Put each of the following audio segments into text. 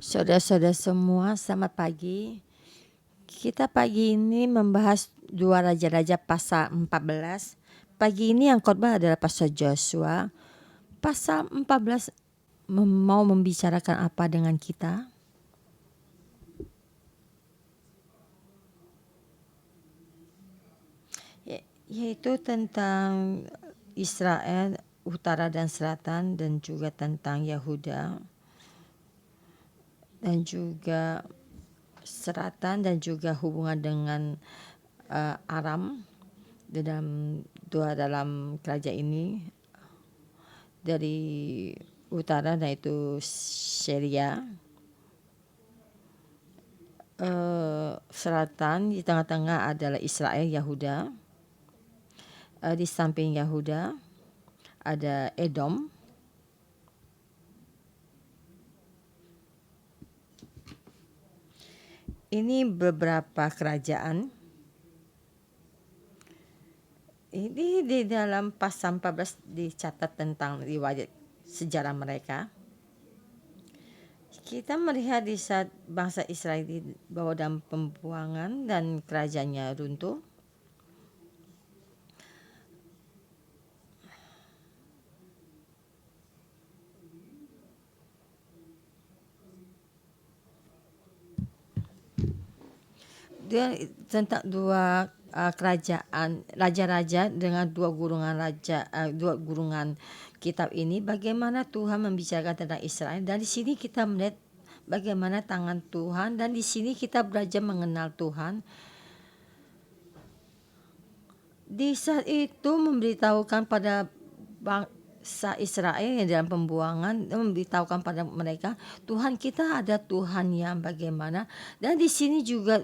Saudara-saudara semua, selamat pagi. Kita pagi ini membahas 2 Raja-Raja pasal 14. Pagi ini yang khotbah adalah pasal Joshua. Pasal 14 mau membicarakan apa dengan kita? Yaitu tentang Israel, utara dan selatan, dan juga tentang Yehuda, dan juga selatan, dan juga hubungan dengan Aram dalam kerajaan ini, dari utara yaitu Syria, selatan di tengah-tengah adalah Israel, Yehuda, di samping Yehuda ada Edom, ini beberapa kerajaan. Ini di dalam pasal 14 dicatat tentang riwayat sejarah mereka. Kita melihat di saat bangsa Israel dibawa dalam pembuangan dan kerajaannya runtuh. Dia tentang dua kerajaan raja-raja dengan dua gurungan kitab ini, bagaimana Tuhan membicarakan tentang Israel, dan di sini kita melihat bagaimana tangan Tuhan, dan di sini kita belajar mengenal Tuhan. Di saat itu memberitahukan pada bangsa Israel yang dalam pembuangan, memberitahukan pada mereka Tuhan kita ada Tuhan yang bagaimana, dan di sini juga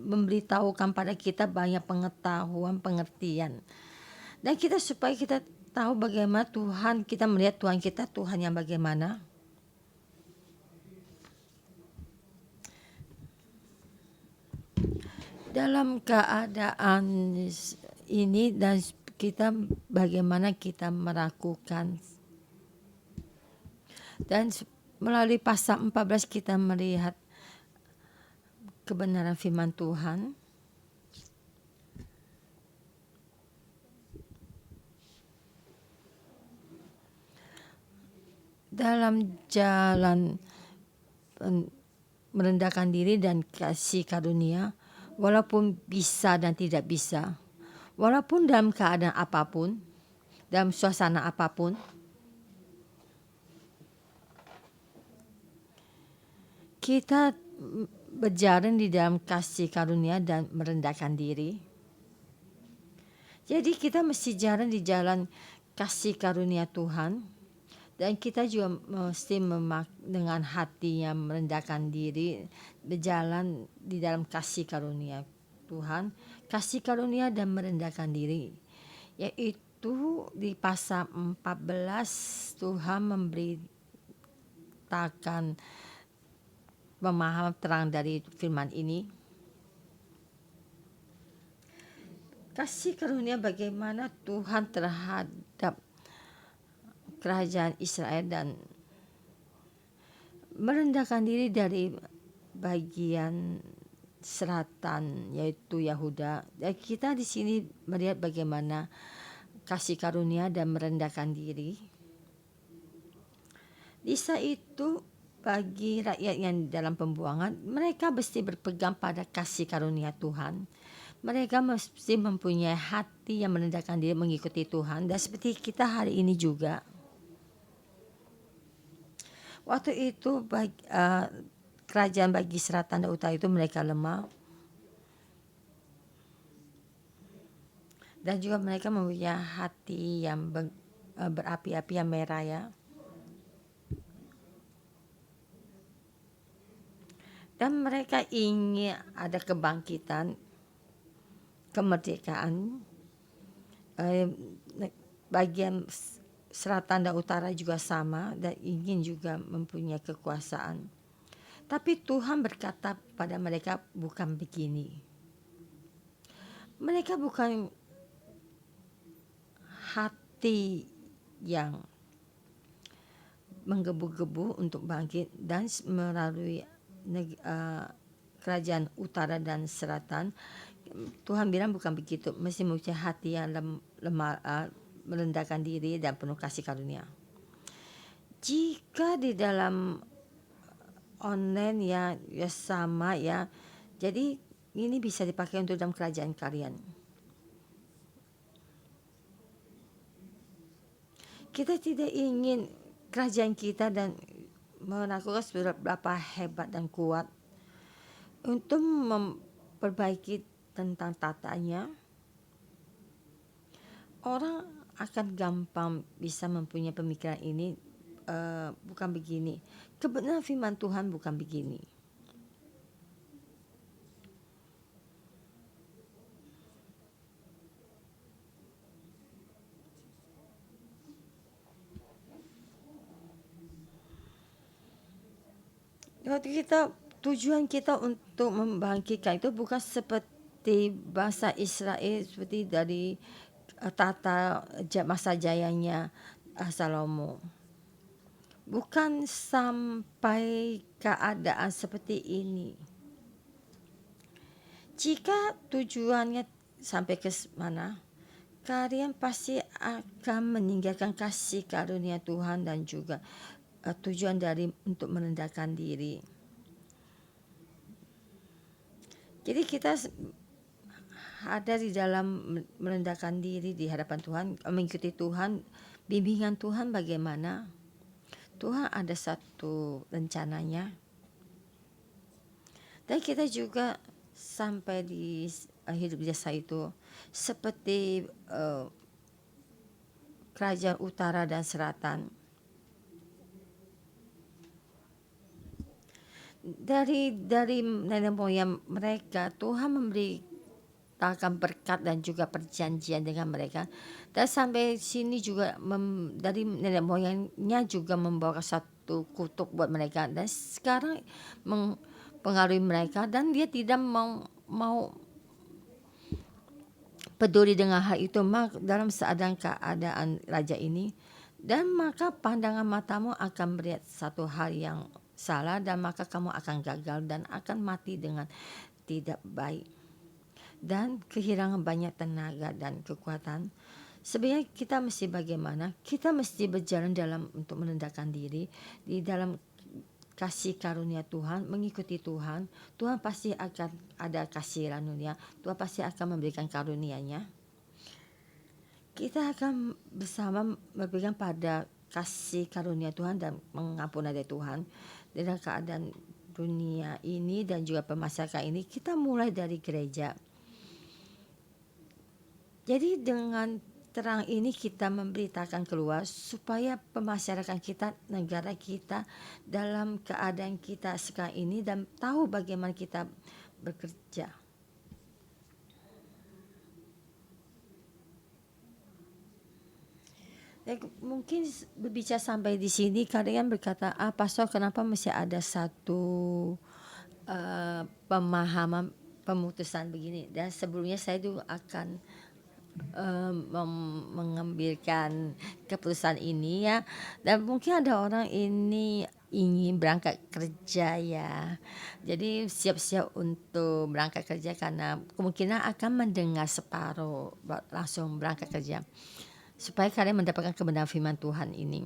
memberitahukan pada kita banyak pengetahuan, pengertian, dan kita supaya kita tahu bagaimana Tuhan, kita melihat Tuhan kita Tuhan yang bagaimana. Dalam keadaan ini, dan kita bagaimana kita melakukan, dan melalui pasal 14 kita melihat kebenaran firman Tuhan. Dalam jalan merendahkan diri dan kasih karunia, walaupun bisa dan tidak bisa, walaupun dalam keadaan apapun, dalam suasana apapun, kita berjalan di dalam kasih karunia dan merendahkan diri. Jadi kita mesti jalan di jalan kasih karunia Tuhan, dan kita juga mesti dengan hati yang merendahkan diri, berjalan di dalam kasih karunia Tuhan, kasih karunia dan merendahkan diri. Yaitu di pasal 14 Tuhan memberitakan pemahaman terang dari firman ini. Kasih karunia bagaimana Tuhan terhadap kerajaan Israel, dan merendahkan diri dari bagian selatan yaitu Yehuda. Dan kita di sini melihat bagaimana kasih karunia dan merendahkan diri. Di saat itu bagi rakyat yang dalam pembuangan, mereka mesti berpegang pada kasih karunia Tuhan. Mereka mesti mempunyai hati yang merendahkan diri mengikuti Tuhan. Dan seperti kita hari ini juga, waktu itu kerajaan bagi selatan dan utara itu mereka lemah, dan juga mereka mempunyai hati yang berapi-api yang merah, ya. Dan mereka ingin ada kebangkitan, kemerdekaan. Bagian selatan dan utara juga sama, dan ingin juga mempunyai kekuasaan. Tapi Tuhan berkata pada mereka bukan begini. Mereka bukan hati yang menggebu-gebu untuk bangkit dan melalui kerajaan utara dan selatan. Tuhan bilang bukan begitu, mesti mempunyai hati yang lemah, merendahkan diri dan penuh kasih karunia. Jika di dalam online ya sama ya, jadi ini bisa dipakai untuk dalam kerajaan kalian. Kita tidak ingin kerajaan kita dan melakukan seberapa hebat dan kuat untuk memperbaiki tentang tatanya. Orang akan gampang bisa mempunyai pemikiran ini, bukan begini. Kebenaran firman Tuhan bukan begini. Waktu tujuan kita untuk membangkitkan itu bukan seperti bangsa Israel, seperti dari tata masa jayanya Salomo. Bukan sampai keadaan seperti ini. Jika tujuannya sampai ke mana, kalian pasti akan meninggalkan kasih karunia Tuhan dan juga tujuan untuk merendahkan diri. Jadi kita ada di dalam merendahkan diri di hadapan Tuhan, mengikuti Tuhan, bimbingan Tuhan bagaimana. Tuhan ada satu rencananya. Dan kita juga sampai di hidup biasa itu seperti kerajaan utara dan selatan. Dari nenek moyang mereka, Tuhan memberikan berkat dan juga perjanjian dengan mereka. Dan sampai sini juga dari nenek moyangnya juga membawa satu kutuk buat mereka. Dan sekarang mempengaruhi mereka dan dia tidak mau peduli dengan hal itu dalam keadaan raja ini. Dan maka pandangan matamu akan melihat satu hal yang salah dan maka kamu akan gagal dan akan mati dengan tidak baik dan kehilangan banyak tenaga dan kekuatan. Sebenarnya kita mesti bagaimana? Kita mesti berjalan untuk merendahkan diri di dalam kasih karunia Tuhan, mengikuti Tuhan. Tuhan pasti akan ada kasih karunia. Tuhan pasti akan memberikan karunia-Nya. Kita akan bersama berpegang pada kasih karunia Tuhan dan mengampuni dari Tuhan. Dalam keadaan dunia ini dan juga pemasyarakat ini, kita mulai dari gereja. Jadi dengan terang ini kita memberitakan keluar supaya pemasyarakat kita, negara kita dalam keadaan kita sekarang ini dan tahu bagaimana kita bekerja. Mungkin berbicara sampai di sini kalian berkata, Pastor kenapa mesti ada satu pemahaman pemutusan begini. Dan sebelumnya saya juga akan mengambilkan keputusan ini ya. Dan mungkin ada orang ini ingin berangkat kerja ya. Jadi siap-siap untuk berangkat kerja karena kemungkinan akan mendengar separuh langsung berangkat kerja. Supaya kalian mendapatkan kebenaran firman Tuhan ini.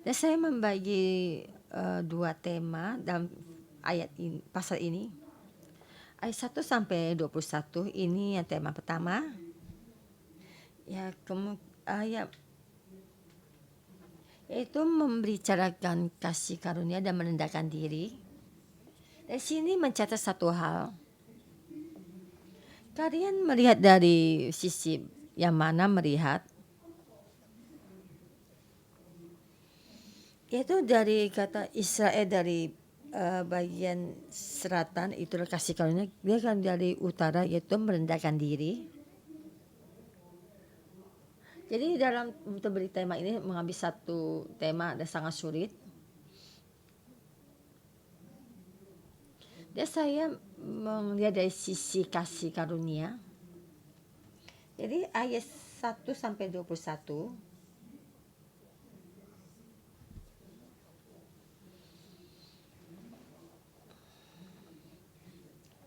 Dan saya membagi dua tema dalam ayat ini, pasal ini. Ayat 1 sampai 21 ini yang tema pertama. Ya, ayat yaitu membicarakan kasih karunia dan merendahkan diri. Di sini mencatat satu hal. Kalian melihat dari sisi yang mana melihat? Yaitu dari kata Israel dari bagian selatan itu kasih karunia, dia kan dari utara yaitu merendahkan diri. Jadi dalam untuk beri tema ini mengambil satu tema dan sangat sulit. Dan saya melihat dari sisi kasih karunia. Jadi ayat 1 sampai 21.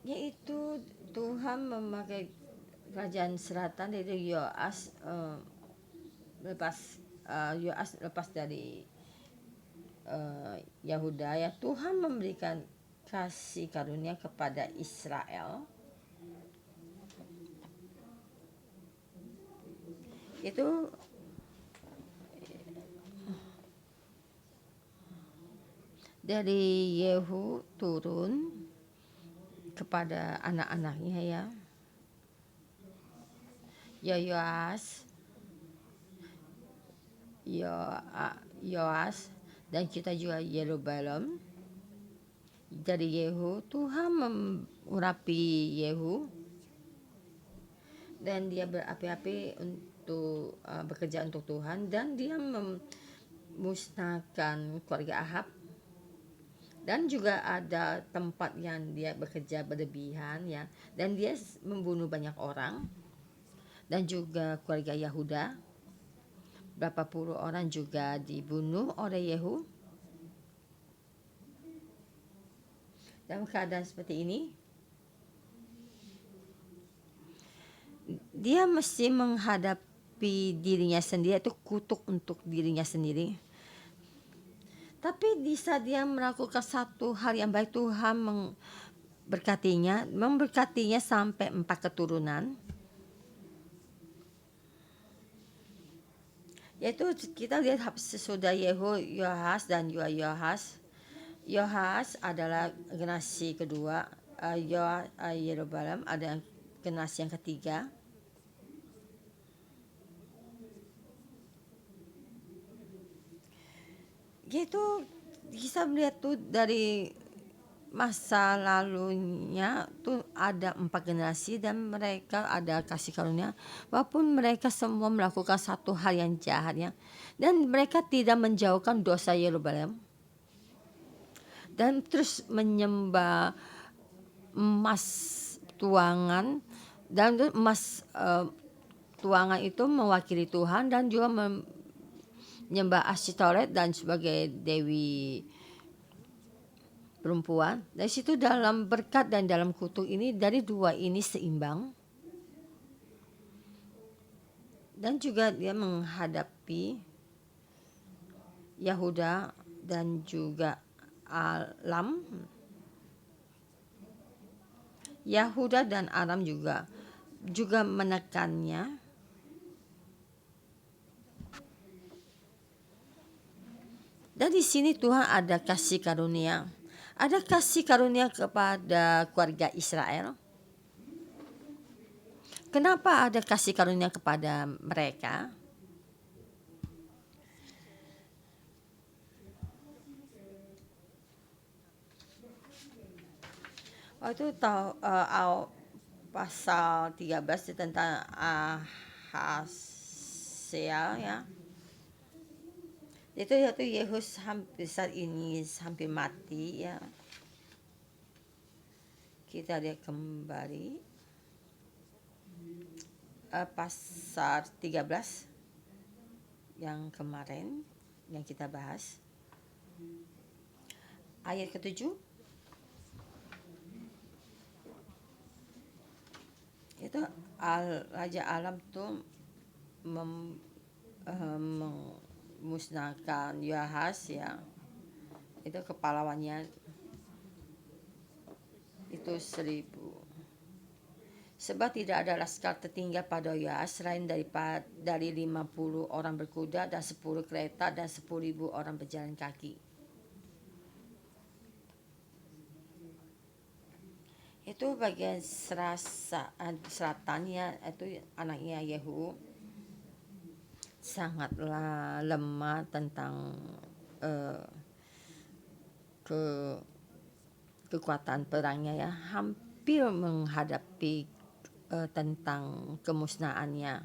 yaitu Tuhan memakai kerajaan selatan dari Yoas lepas dari Yahuda ya, Tuhan memberikan kasih karunia kepada Israel. Itu dari Yehu turun kepada anak-anaknya ya. Yoas, Yoas dan kita juga Yeroboam. Dari Yehu, Tuhan mengurapi Yehu dan dia berapi-api untuk bekerja untuk Tuhan, dan dia memusnahkan keluarga Ahab, dan juga ada tempat yang dia bekerja berlebihan ya, dan dia membunuh banyak orang, dan juga keluarga Yahuda berapa puluh orang juga dibunuh oleh Yehu. Dalam keadaan seperti ini, dia mesti menghadapi dirinya sendiri, itu kutuk untuk dirinya sendiri. Tapi di saat dia melakukan satu hal yang baik, Tuhan memberkatinya sampai 4 keturunan. Yaitu kita lihat sesudah Yoas dan Yoahas. Yoahas adalah generasi kedua, Yeroboam ada generasi yang ketiga. Gitu bisa melihat tuh dari masa lalunya tuh ada 4 generasi, dan mereka ada kasih karunia walaupun mereka semua melakukan satu hal yang jahat ya, dan mereka tidak menjauhkan dosa Yeroboam dan terus menyembah emas tuangan, dan emas tuangan itu mewakili Tuhan, dan juga menyembah Ashtoreth dan sebagai dewi perempuan. Dari situ dalam berkat dan dalam kutuk ini, dari dua ini seimbang, dan juga dia menghadapi Yahuda dan juga Alam. Yahuda dan Aram juga menekannya. Dan di sini Tuhan ada kasih karunia. Ada kasih karunia kepada keluarga Israel. Kenapa ada kasih karunia kepada mereka? Itu pasal 13 tentang Ahasiel ya. Itu Yehus saat ini hampir mati ya. Kita lihat kembali pasal 13 yang kemarin yang kita bahas, ayat ke-7. Itu Raja Alam tuh memusnahkan Yoahas ya, itu kepalawannya itu 1000. Sebab tidak ada laskar tertinggal pada Yoahas selain dari 50 orang berkuda dan 10 kereta dan 10.000 orang berjalan kaki. Itu bagian selatannya, itu anaknya Yehu sangatlah lemah tentang kekuatan perangnya ya, hampir menghadapi tentang kemusnahannya.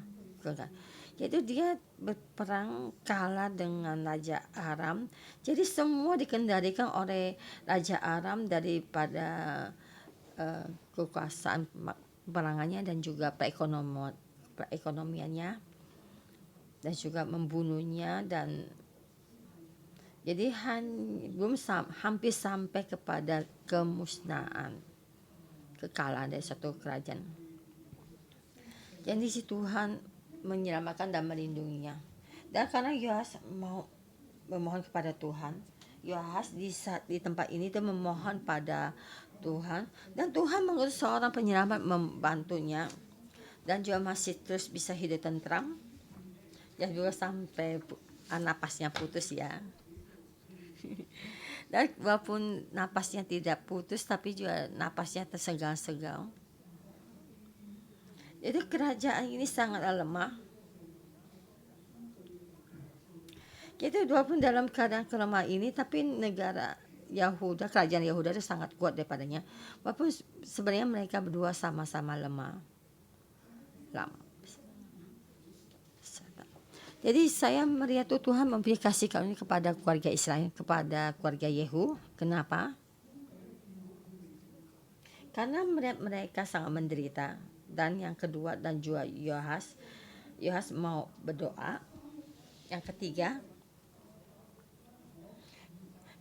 Yaitu dia berperang kalah dengan Raja Aram. Jadi semua dikendalikan oleh Raja Aram daripada kekuasaan perangannya dan juga perekonomiannya, dan juga membunuhnya, dan jadi hampir sampai kepada kemusnahan kekalahan dari satu kerajaan. Jadi si Tuhan menyelamatkan dan melindunginya. Dan karena Yoas mau memohon kepada Tuhan, Yoas di tempat ini dia memohon pada Tuhan, dan Tuhan mengutus seorang penyelamat membantunya, dan juga masih terus bisa hidup tentram. Ya juga sampai napasnya putus ya. Dan walaupun napasnya tidak putus, tapi juga napasnya tersegal-segal. Jadi kerajaan ini sangatlah lemah. Kita walaupun dalam keadaan kelemah ini, tapi negara Yahuda, kerajaan Yahuda itu sangat kuat daripadanya. Walaupun sebenarnya mereka berdua sama-sama lemah. Jadi saya melihat Tuhan memberi kasih karunia kepada keluarga Israel, kepada keluarga Yehu. Kenapa? Karena mereka sangat menderita. Dan yang kedua, dan juga Yoas mau berdoa. Yang ketiga,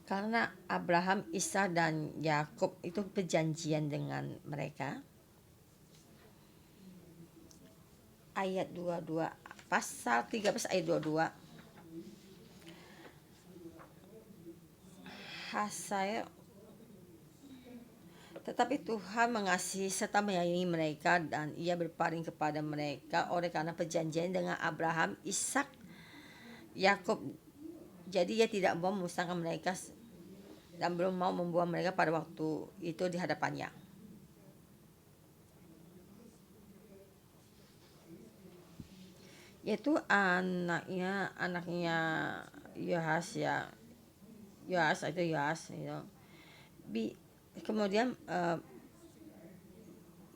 karena Abraham, Isa, dan Yakub itu perjanjian dengan mereka. Ayat 22, pasal 13 ayat 22. Tetapi Tuhan mengasihi serta menyayangi mereka, dan ia berpaling kepada mereka oleh karena perjanjian dengan Abraham, Ishak, Yakub. Jadi ia tidak mau memusnahkan mereka dan belum mau membuang mereka pada waktu itu di hadapannya. Yaitu anaknya Yoas ya. Yoas, kemudian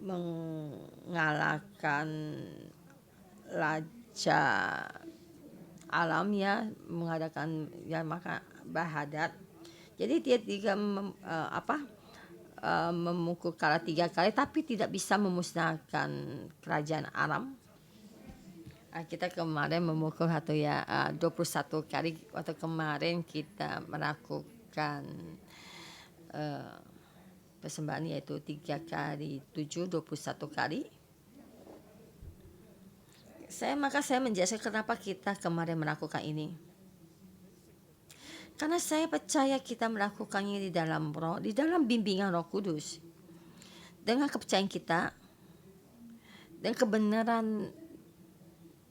mengalahkan raja alam ya, mengadakan ya maka Bahadat. Jadi dia memukul kalah 3 kali, tapi tidak bisa memusnahkan kerajaan Aram. Kita kemarin memukul 21 kali. Waktu kemarin kita melakukan persembahan, yaitu 3 kali 7, 21 kali. Maka saya menjelaskan kenapa kita kemarin melakukan ini. Karena saya percaya kita melakukannya di dalam roh, di dalam bimbingan Roh Kudus. Dengan kepercayaan kita dan kebenaran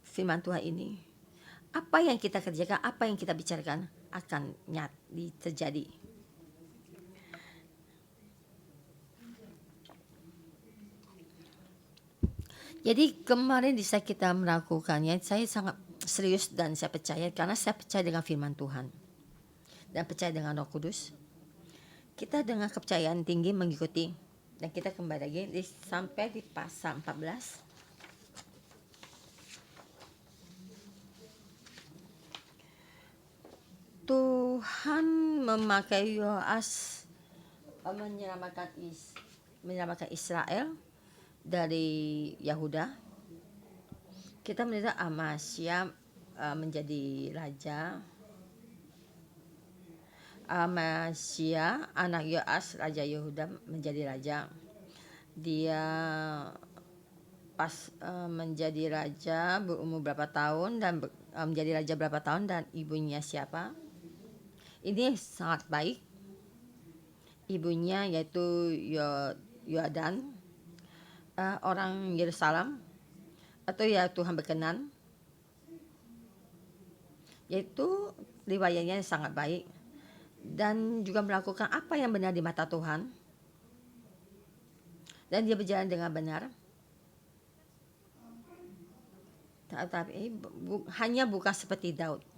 firman Tuhan ini, apa yang kita kerjakan, apa yang kita bicarakan akan terjadi. Jadi kemarin di saat kita melakukannya, saya sangat serius dan saya percaya, karena saya percaya dengan firman Tuhan dan percaya dengan Roh Kudus. Kita dengan kepercayaan tinggi mengikuti, dan kita kembali lagi sampai di pasal 14. Tuhan memakai Yoas menyelamatkan Israel dari Yahuda. Kita melihat Amasya menjadi raja. Amasya anak Yoas raja Yehuda menjadi raja. Dia pas menjadi raja berumur berapa tahun, dan menjadi raja berapa tahun, dan ibunya siapa? Ini sangat baik. Ibunya yaitu Yoadan, orang Yerusalem, atau ya Tuhan berkenan. Yaitu riwayatnya sangat baik dan juga melakukan apa yang benar di mata Tuhan, dan dia berjalan dengan benar. Tapi hanya bukan seperti Daud.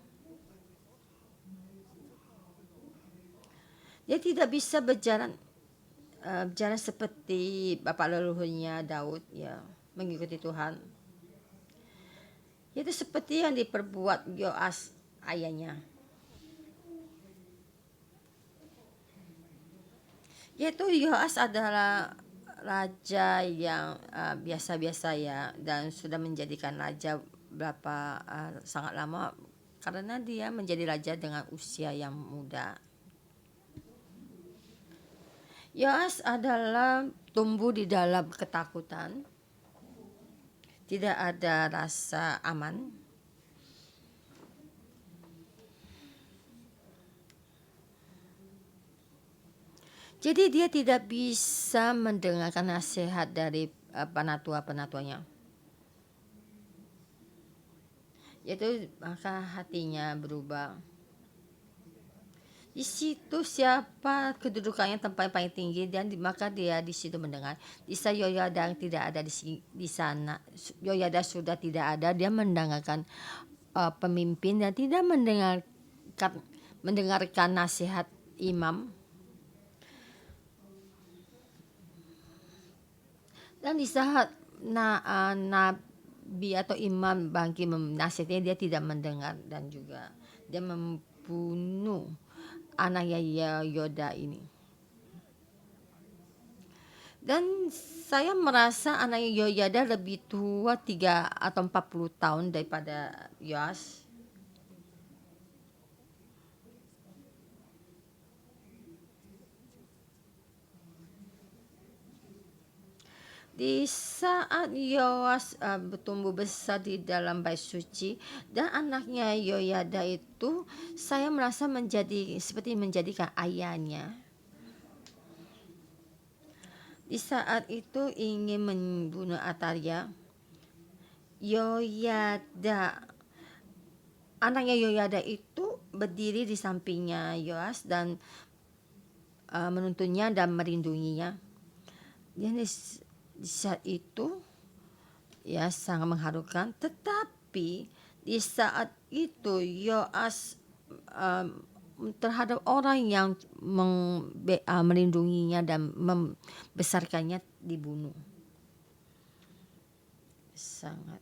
Dia tidak bisa berjalan seperti bapak leluhurnya Daud ya, mengikuti Tuhan. Itu seperti yang diperbuat Yoas ayahnya. Yaitu Yoas adalah raja yang biasa-biasa ya, dan sudah menjadikan raja sangat lama, karena dia menjadi raja dengan usia yang muda. Yoas adalah tumbuh di dalam ketakutan, tidak ada rasa aman. Jadi dia tidak bisa mendengarkan nasihat dari penatua-penatuanya. Yaitu maka hatinya berubah. Di situ siapa kedudukannya tempat yang paling tinggi dan maka dia di situ mendengar. Di sana Yoyada tidak ada di sana. Yoyada sudah tidak ada, dia mendengarkan pemimpin dan tidak mendengarkan nasihat imam. Dan di saat nabi atau imam bangkit menasihatinya, dia tidak mendengar dan juga dia membunuh anaknya Yoda ini. Dan saya merasa anaknya Yoyada lebih tua 3 atau 40 tahun daripada Yoas. Di saat Yoas bertumbuh besar di dalam bait suci dan anaknya Yoyada itu, saya merasa seperti menjadikan ayahnya. Di saat itu ingin membunuh Atalia, anaknya Yoyada itu berdiri di sampingnya Yoas dan menuntunnya dan merindunginya. Dan di saat itu ya sangat mengharukan, tetapi di saat itu Yoas terhadap orang yang melindunginya dan membesarkannya dibunuh. Sangat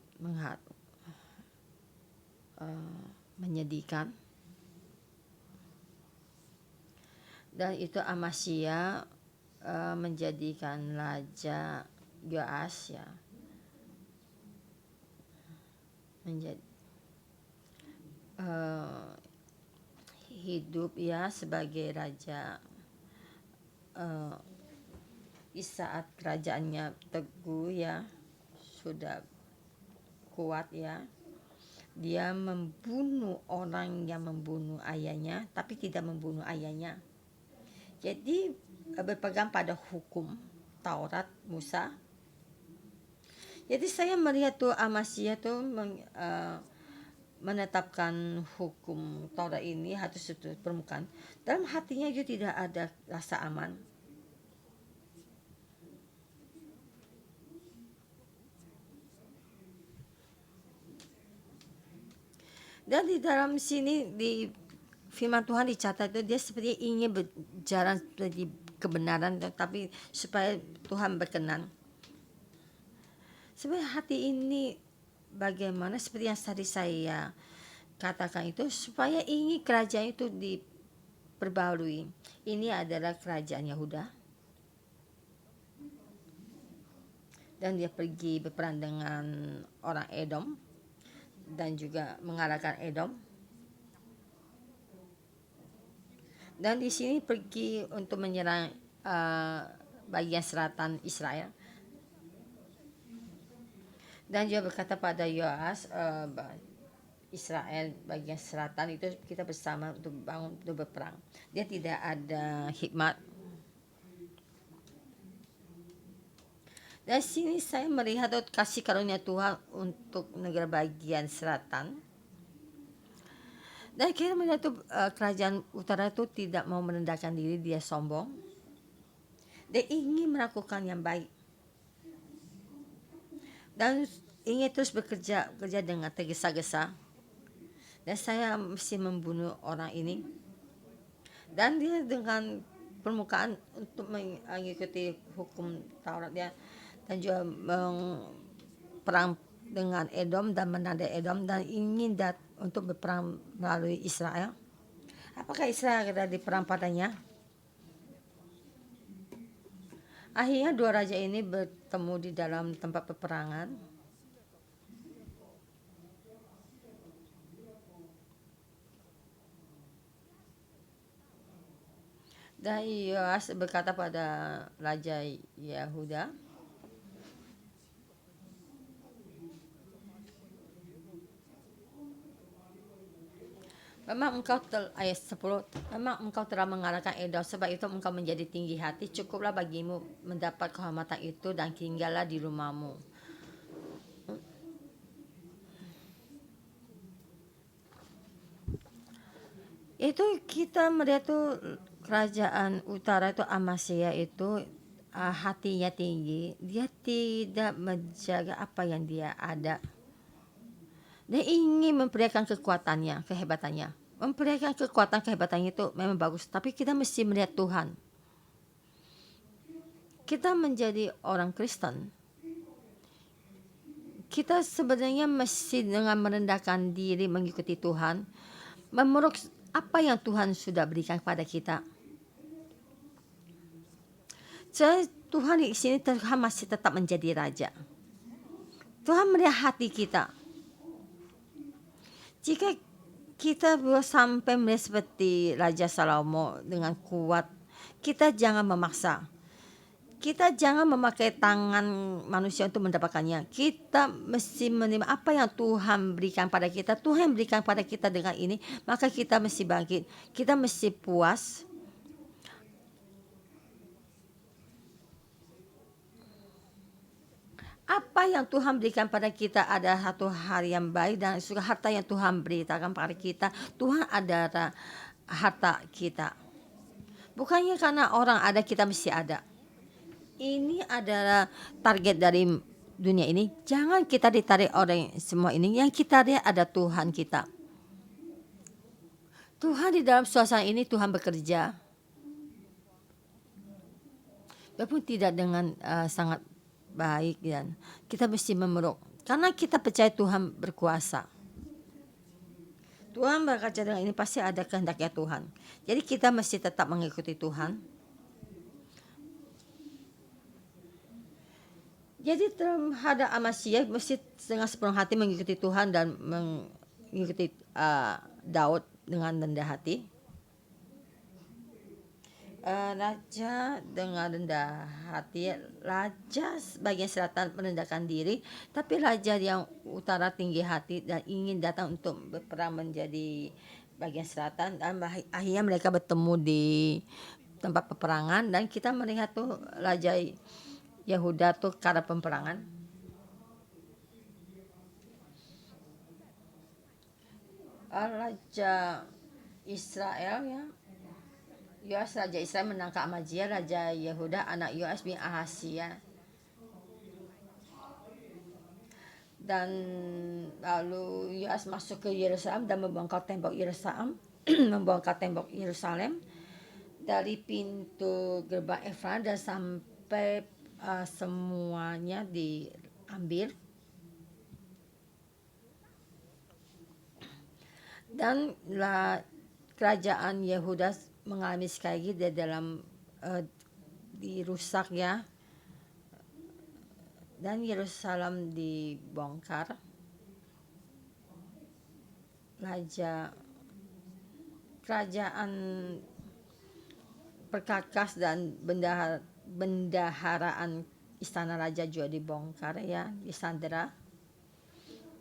menyedihkan. Dan itu Amasya menjadikan Raja Yoas ya menjadi hidup ya sebagai raja di saat kerajaannya teguh ya, sudah kuat ya, dia membunuh orang yang membunuh ayahnya tapi tidak membunuh ayahnya. Jadi berpegang pada hukum Taurat Musa. Jadi saya melihat tuh Amasya tuh menetapkan hukum Taurat ini harus itu permukaan. Dalam hatinya juga tidak ada rasa aman. Dan di dalam sini di firman Tuhan dicatat itu dia seperti ingin berjalan di kebenaran, tetapi supaya Tuhan berkenan. Sebenarnya hati ini bagaimana seperti yang tadi saya katakan itu, supaya ingin kerajaan itu diperbarui. Ini adalah kerajaan Yehuda. Dan dia pergi berperang dengan orang Edom dan juga mengalahkan Edom. Dan di sini pergi untuk menyerang bagian selatan Israel. Dan dia berkata pada Yoas, Israel bagian selatan itu kita bersama untuk bangun untuk berperang. Dia tidak ada hikmat. Dari sini saya melihat kasih karunia Tuhan untuk negara bagian selatan. Dan kita melihat kerajaan utara itu tidak mau merendahkan diri, dia sombong. Dia ingin melakukan yang baik. Dan ingin terus bekerja dengan tergesa-gesa. Dan saya mesti membunuh orang ini. Dan dia dengan permukaan untuk mengikuti hukum Taurat dia, dan juga perang dengan Edom dan menandai Edom dan ingin untuk berperang melalui Israel. Apakah Israel ada di perang padanya? Akhirnya dua raja ini bertemu di dalam tempat peperangan. Dan Yoas berkata pada Raja Yehuda, ayat 10, memang engkau telah mengalahkan Edom, sebab itu engkau menjadi tinggi hati, cukuplah bagimu mendapat kehormatan itu dan tinggallah di rumahmu. Itu kita melihat tuh kerajaan utara itu Amasya itu hatinya tinggi, dia tidak menjaga apa yang dia ada. Dia ingin memperlihatkan kekuatannya, kehebatannya. Memperlihatkan kekuatan kehebatannya itu memang bagus, tapi kita mesti melihat Tuhan. Kita menjadi orang Kristen, kita sebenarnya mesti dengan merendahkan diri mengikuti Tuhan, memeluk apa yang Tuhan sudah berikan kepada kita. Tuhan di sini Tuhan masih tetap menjadi raja. Tuhan melihat hati kita. Jika kita sampai melihat seperti Raja Salomo dengan kuat, kita jangan memaksa. Kita jangan memakai tangan manusia untuk mendapatkannya. Kita mesti menerima apa yang Tuhan berikan pada kita. Tuhan berikan pada kita dengan ini, maka kita mesti bangkit. Kita mesti puas. Apa yang Tuhan berikan pada kita ada satu hari yang baik, dan juga harta yang Tuhan beritakan pada kita. Tuhan adalah harta kita. Bukannya karena orang ada kita mesti ada. Ini adalah target dari dunia ini. Jangan kita ditarik oleh semua ini. Yang kita lihat ada Tuhan kita. Tuhan di dalam suasana ini Tuhan bekerja. Walaupun tidak dengan sangat baik, dan kita mesti memeluk. Karena kita percaya Tuhan berkuasa. Tuhan berkata dengan ini pasti ada kehendaknya Tuhan. Jadi kita mesti tetap mengikuti Tuhan. Jadi terhadap Amasya mesti dengan sepenuh hati mengikuti Tuhan dan mengikuti Daud dengan rendah hati. Raja dengan rendah hati, raja bagian selatan merendahkan diri, tapi raja yang utara tinggi hati dan ingin datang untuk berperang menjadi bagian selatan, dan akhirnya mereka bertemu di tempat peperangan, dan kita melihat tuh Raja Yehuda tuh karena peperangan. Raja Israel ya, Yoas Raja Israel menangkap Amazia Raja Yehuda anak Yoas bin Ahazia, dan lalu Yoas masuk ke Yerusalem dan membongkar tembok Yerusalem membongkar tembok Yerusalem dari pintu gerbang Efraim dan sampai semuanya diambil. Dan kerajaan Yehuda mengalami sekali lagi di dalam dirusak ya, dan Yerusalem dibongkar. Kerajaan perkakas dan bendaharaan istana raja juga dibongkar ya, disandera.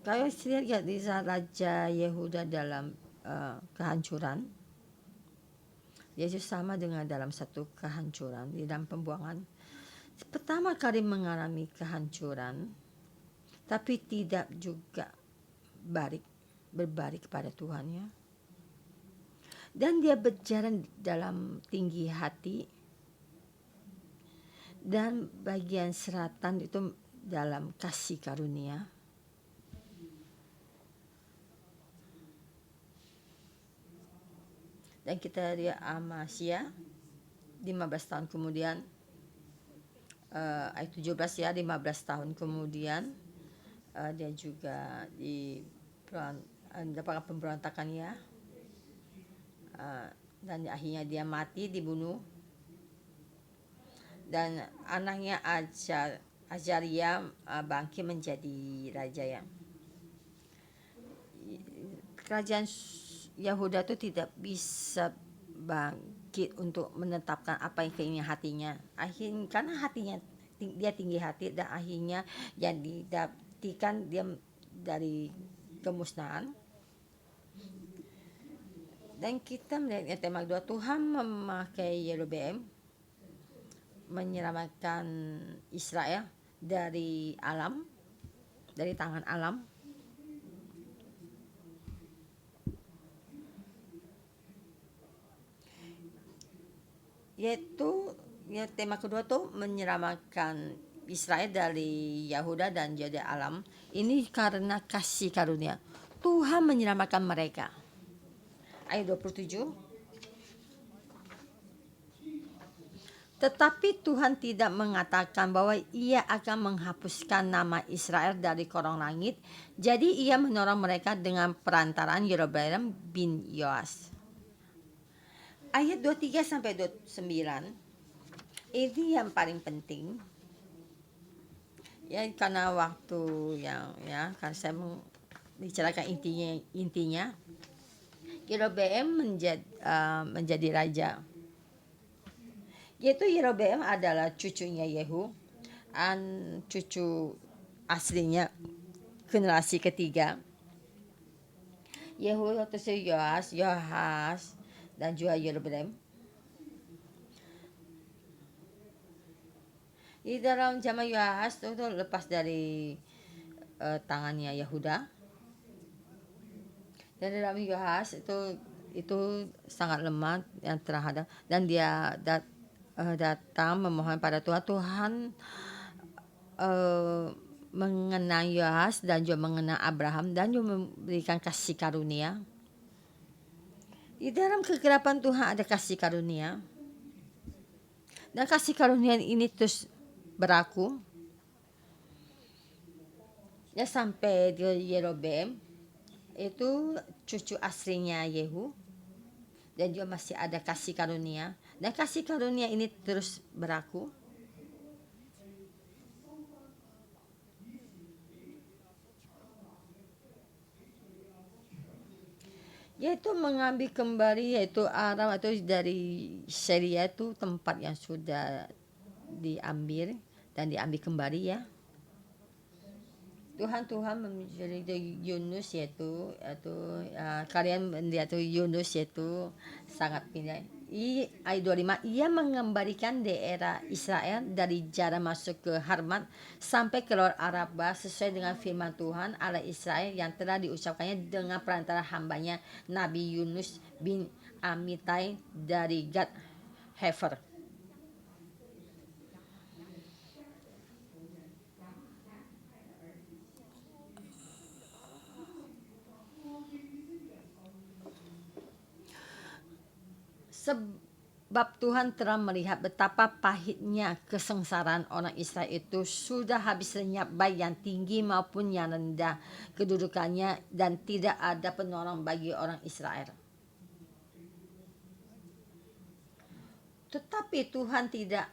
Kalau lihat di Raja Yehuda dalam kehancuran, Yesus sama dengan dalam satu kehancuran, di dalam pembuangan. Pertama kali mengalami kehancuran, tapi tidak juga berbalik kepada Tuhan ya. Dan dia berjalan dalam tinggi hati, dan bagian selatan itu dalam kasih karunia. Dan kita lihat Amasya 15 tahun kemudian, ayat 17 ya, 15 tahun kemudian dia juga mendapatkan pemberontakan ya, dan akhirnya dia mati, dibunuh, dan anaknya Azaria bangkit menjadi raja ya. Kerajaan Yehuda itu tidak bisa sedikit untuk menetapkan apa yang keinginan hatinya. Akhirnya karena hatinya dia tinggi hati dan akhirnya yang didaptikan dia dari kemusnahan. Dan kita melihat tema kedua, Tuhan memakai Yerobeam menyelamatkan Israel dari tangan alam. Yaitu ya, tema kedua tuh menyelamatkan Israel dari Yahuda dan jadi alam. Ini karena kasih karunia. Tuhan menyelamatkan mereka. Ayat 27. Tetapi Tuhan tidak mengatakan bahwa ia akan menghapuskan nama Israel dari kolong langit. Jadi ia menolong mereka dengan perantaraan Yerobeam bin Yoas. Ayat 23 sampai 29. Ini yang paling penting. Ya karena waktu yang ya kan saya membicarakan intinya Yerobeam menjadi raja. Yaitu Yerobeam adalah cucunya Yehu, cucu aslinya generasi ketiga. Yehu terus Yohas dan juga Yerobeam. Di dalam zaman Yohas itu lepas dari tangannya Yehuda. Dan dalam Yohas itu sangat lemah yang terhadap, dan dia datang memohon pada Tuhan. Tuhan mengenang Yohas dan juga mengenang Abraham dan juga memberikan kasih karunia. Di dalam kegelapan Tuhan ada kasih karunia. Dan kasih karunia ini terus berlaku. Ya sampai di Yerobeam itu cucu aslinya Yehu. Dan juga masih ada kasih karunia. Dan kasih karunia ini terus berlaku. Yaitu mengambil kembali yaitu Aram atau dari Syria itu tempat yang sudah diambil dan diambil kembali ya. Tuhan menjadi Yunus yaitu kalian melihat Yunus yaitu sangat pindah. Ayat 25, ia mengembalikan daerah Israel dari jalan masuk ke Harmat sampai keluar Arabah sesuai dengan firman Tuhan Allah Israel yang telah diucapkannya dengan perantara hambanya Nabi Yunus bin Amitai dari Gad Hefer. Sebab Tuhan telah melihat betapa pahitnya kesengsaraan orang Israel itu sudah habis lenyap, baik yang tinggi maupun yang rendah kedudukannya, dan tidak ada penolong bagi orang Israel. Tetapi Tuhan tidak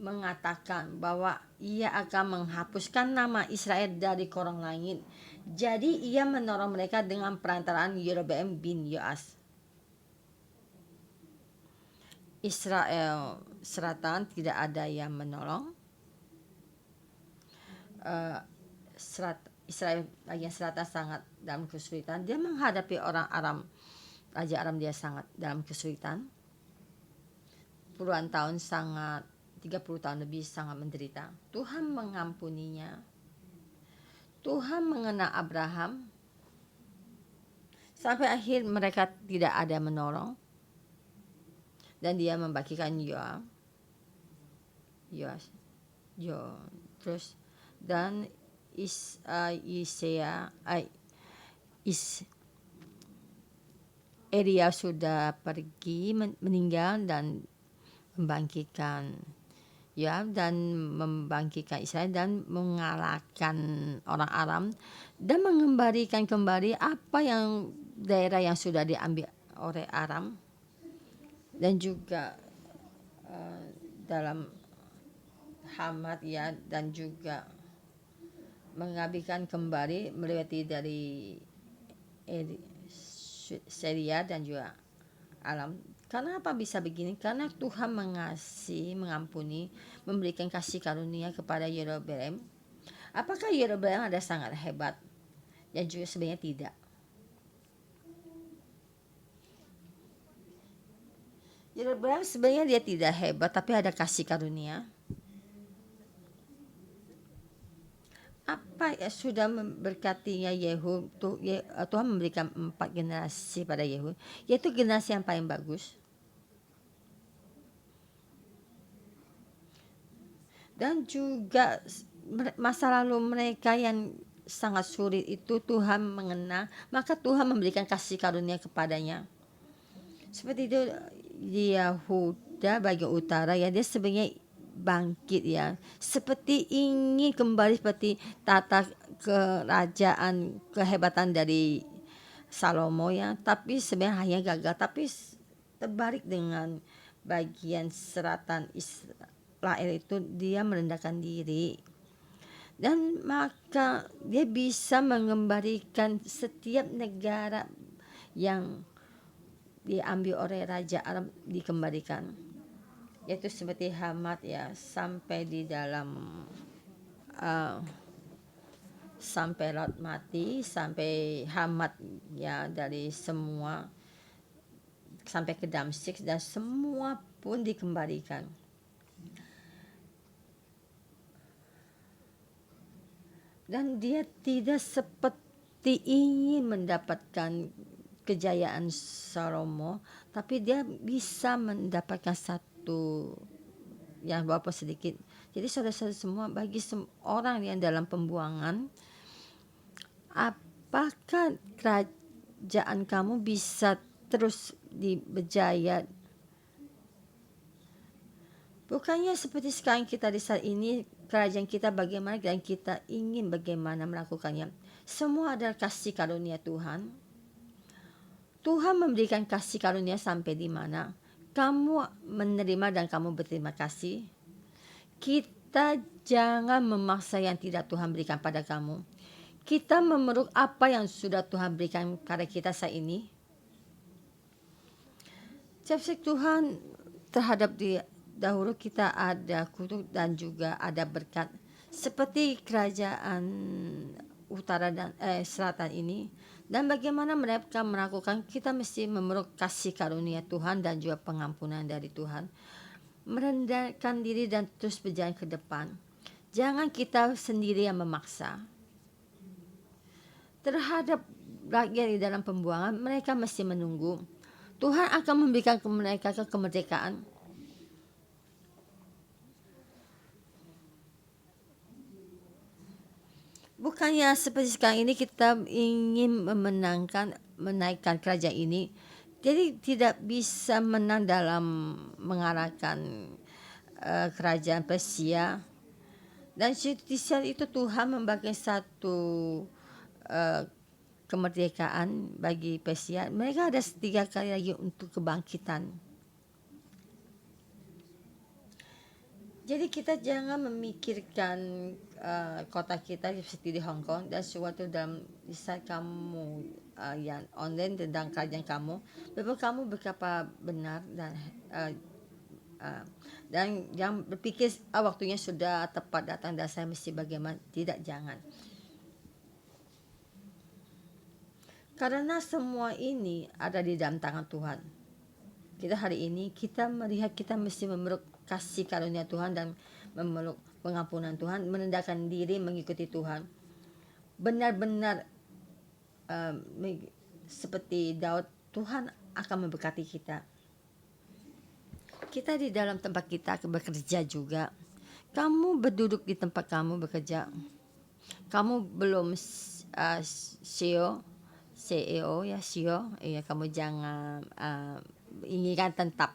mengatakan bahwa ia akan menghapuskan nama Israel dari kolong langit. Jadi ia menolong mereka dengan perantaraan Yerobeam bin Yoas. Israel Selatan tidak ada yang menolong. Israel bagian selatan sangat dalam kesulitan. Dia menghadapi orang Aram. Raja Aram dia sangat dalam kesulitan. Puluhan tahun 30 tahun lebih sangat menderita. Tuhan mengampuninya. Tuhan mengenal Abraham. Sampai akhir mereka tidak ada menolong. Dan dia membagikan terus dan Elia sudah pergi meninggal dan membangkitkan dan membangkitkan Israel dan mengalahkan orang Aram dan mengembalikan kembali apa yang daerah yang sudah diambil oleh Aram. Dan juga dalam Hamat ya, dan juga mengambilkan kembali melewati dari Syria dan juga alam Karena apa bisa begini? Karena Tuhan mengasihi, mengampuni, memberikan kasih karunia kepada Yerobeam. Apakah Yerobeam ada sangat hebat? Ya juga sebenarnya tidak. Yerobeam sebenarnya dia tidak hebat, tapi ada kasih karunia. Apa ya sudah memberkatinya Yehu, Tuhan memberikan 4 generasi pada Yehu, yaitu generasi yang paling bagus. Dan juga masa lalu mereka yang sangat sulit itu Tuhan mengenal, maka Tuhan memberikan kasih karunia kepadanya. Seperti itu di Yahuda bagian utara ya, dia sebenarnya bangkit ya, seperti ingin kembali seperti tata kerajaan kehebatan dari Salomo ya, tapi sebenarnya hanya gagal. Tapi terbalik dengan bagian selatan Israel itu, dia merendahkan diri dan maka dia bisa mengembalikan setiap negara yang diambil oleh Raja Aram, dikembalikan, yaitu seperti Hamat ya, sampai di dalam sampai Lot mati, sampai Hamat ya, dari semua sampai ke Damsyik, dan semua pun dikembalikan. Dan dia tidak seperti ingin mendapatkan kejayaan Salomo, tapi dia bisa mendapatkan satu yang walaupun sedikit. Jadi saudara-saudara semua, bagi orang yang dalam pembuangan, apakah kerajaan kamu bisa terus berjaya? Bukannya seperti sekarang kita di saat ini, kerajaan kita bagaimana dan kita ingin bagaimana melakukannya. Semua adalah kasih karunia Tuhan. Tuhan memberikan kasih karunia sampai di mana kamu menerima dan kamu berterima kasih. Kita jangan memaksa yang tidak Tuhan berikan pada kamu. Kita memeluk apa yang sudah Tuhan berikan pada kita saat ini. Kasih Tuhan terhadap dia. Dahulu kita ada kutuk dan juga ada berkat. Seperti kerajaan utara dan selatan ini. Dan bagaimana mereka melakukan, kita mesti memeluk kasih karunia Tuhan dan juga pengampunan dari Tuhan. Merendahkan diri dan terus berjalan ke depan. Jangan kita sendiri yang memaksa. Terhadap rakyat di dalam pembuangan, mereka mesti menunggu. Tuhan akan memberikan mereka kemerdekaan. Bukannya seperti sekarang ini kita ingin menaikkan kerajaan ini, jadi tidak bisa menang dalam mengalahkan kerajaan Persia. Dan di saat itu Tuhan membagi satu kemerdekaan bagi Persia. Mereka ada 3 kali lagi untuk kebangkitan. Jadi kita jangan memikirkan kota kita seperti di Hong Kong dan suatu dalam saat kamu yang online tentang kerajaan kamu, bahwa kamu berkata benar dan yang berpikir waktunya sudah tepat datang dan saya mesti bagaimana. Tidak, jangan. Karena semua ini ada di dalam tangan Tuhan. Kita hari ini kita melihat kita mesti memeluk kasih karunia Tuhan dan memeluk pengampunan Tuhan, merendahkan diri mengikuti Tuhan. Benar-benar seperti Daud, Tuhan akan memberkati kita. Kita di dalam tempat kita bekerja juga. Kamu berduduk di tempat kamu bekerja. Kamu belum CEO ya, CEO ya, kamu jangan inginkan tetap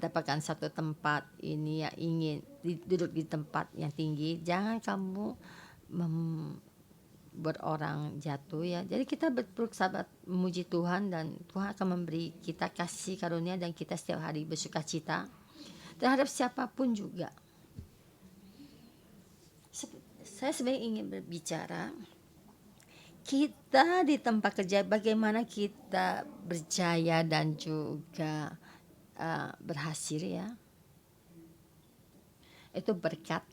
dapatkan satu tempat ini ya, ingin duduk di tempat yang tinggi. Jangan kamu buat orang jatuh ya. Jadi kita bersahabat memuji Tuhan dan Tuhan akan memberi kita kasih karunia dan kita setiap hari bersuka cita terhadap siapapun juga. Saya sebenarnya ingin berbicara, kita di tempat kerja bagaimana kita berjaya dan juga berhasil ya. Itu berkat.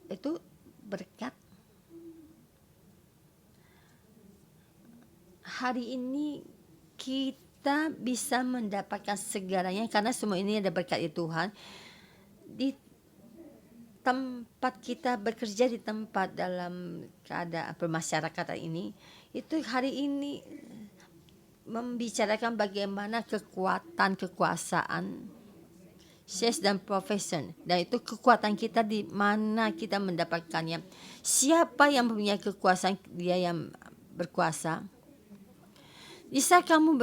Itu berkat. Hari ini kita bisa mendapatkan segalanya karena semua ini ada berkat dari Tuhan. Di tempat kita bekerja, di tempat dalam keadaan permasyarakatan ini, itu hari ini membicarakan bagaimana kekuatan, kekuasaan, sales dan profession, dan itu kekuatan kita di mana kita mendapatkannya. Siapa yang mempunyai kekuasaan, dia yang berkuasa. Bisa kamu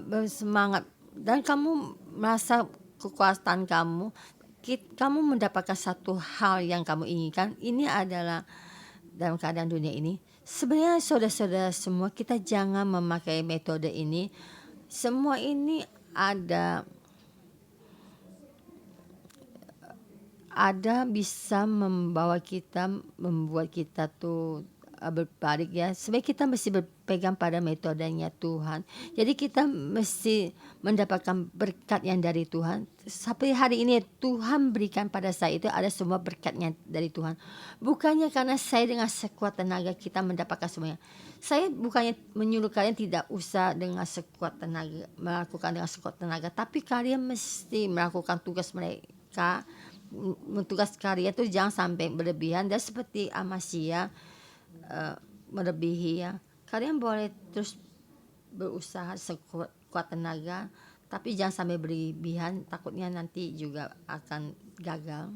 bersemangat dan kamu merasa kekuasaan kamu mendapatkan satu hal yang kamu inginkan. Ini adalah dalam keadaan dunia ini. Sebenarnya saudara-saudara semua, kita jangan memakai metode ini. Semua ini ada bisa membuat kita tuh berbalik ya. Sebenarnya kita mesti berpegang pada metodenya Tuhan. Jadi kita mesti mendapatkan berkat yang dari Tuhan. Sampai hari ini Tuhan berikan pada saya itu ada semua berkatnya dari Tuhan. Bukannya karena saya dengan sekuat tenaga kita mendapatkan semuanya. Saya bukannya menyuruh kalian tidak usah dengan sekuat tenaga, melakukan dengan sekuat tenaga, tapi kalian mesti melakukan tugas mereka. Tugas kalian itu jangan sampai berlebihan, dan seperti Amasya melebihi ya. Kalian boleh terus berusaha sekuat tenaga, tapi jangan sampai berlebihan, takutnya nanti juga akan gagal.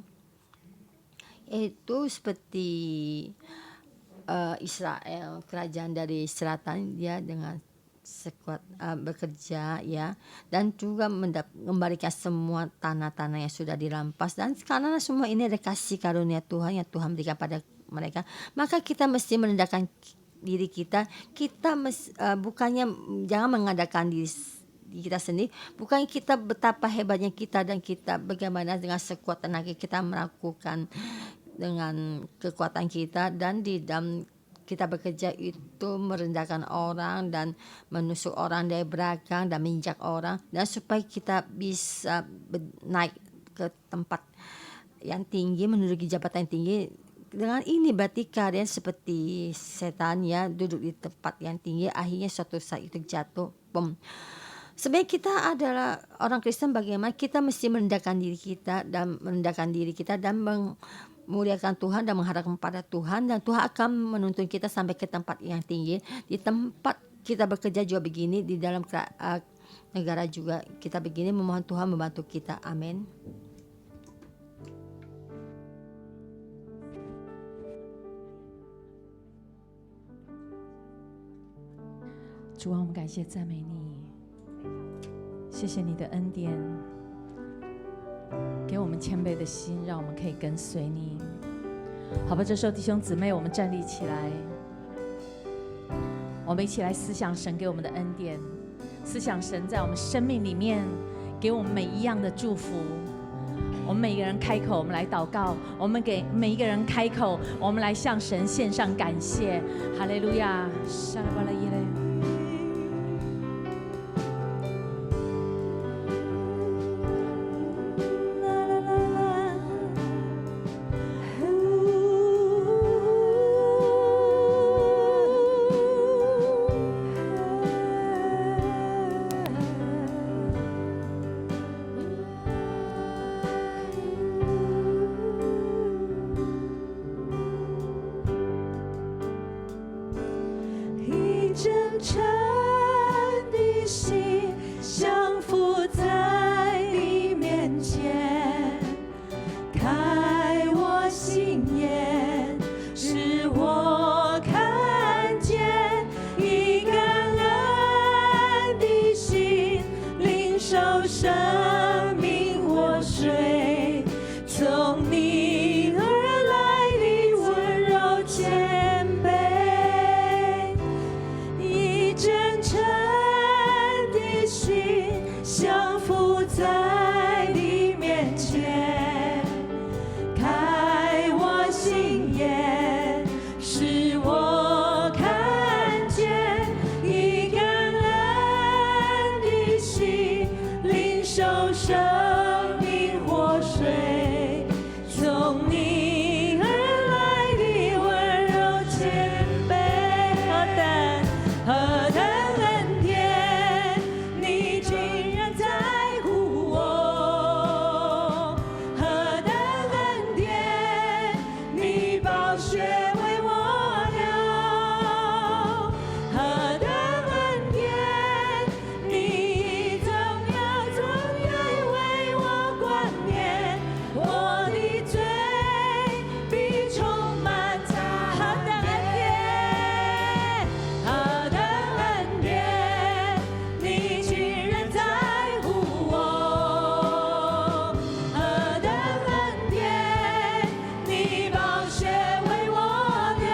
Itu seperti Israel, kerajaan dari selatan, dia dengan sekuat bekerja ya, dan juga memberikan semua tanah-tanah yang sudah dirampas, dan karena semua ini ada kasih karunia Tuhan yang Tuhan berikan pada mereka, maka kita mesti merendahkan diri kita. Kita bukannya jangan mengadakan diri kita sendiri, bukannya kita betapa hebatnya kita dan kita bagaimana dengan sekuat tenaga kita melakukan dengan kekuatan kita, dan di dalam kita bekerja itu merendahkan orang dan menusuk orang dari belakang dan menginjak orang, dan supaya kita bisa naik ke tempat yang tinggi, menduduki jabatan yang tinggi. Dengan ini berarti kalian seperti setan ya, duduk di tempat yang tinggi, akhirnya suatu saat itu jatuh. Sebenarnya kita adalah orang Kristen, bagaimana kita mesti merendahkan diri kita dan memuliakan Tuhan dan mengharapkan pada Tuhan, dan Tuhan akan menuntun kita sampai ke tempat yang tinggi. Di tempat kita bekerja juga begini, di dalam negara juga kita begini, memohon Tuhan membantu kita. Amin.主啊，我们感谢赞美你，谢谢你的恩典，给我们谦卑的心，让我们可以跟随你。好吧，这时候弟兄姊妹，我们站立起来，我们一起来思想神给我们的恩典，思想神在我们生命里面给我们每一样的祝福。我们每一个人开口，我们来祷告；我们给每一个人开口，我们来向神献上感谢。哈利路亚！沙拉巴拉耶勒。是生命活水，从你而来的温柔谦卑，何等恩典，你竟然在乎我，何等恩典，你宝血为我流，何等恩典，你怎样为我冠冕，我的罪必充满赞美，何等恩典，你竟然在乎我，何等恩典，你宝血为我流，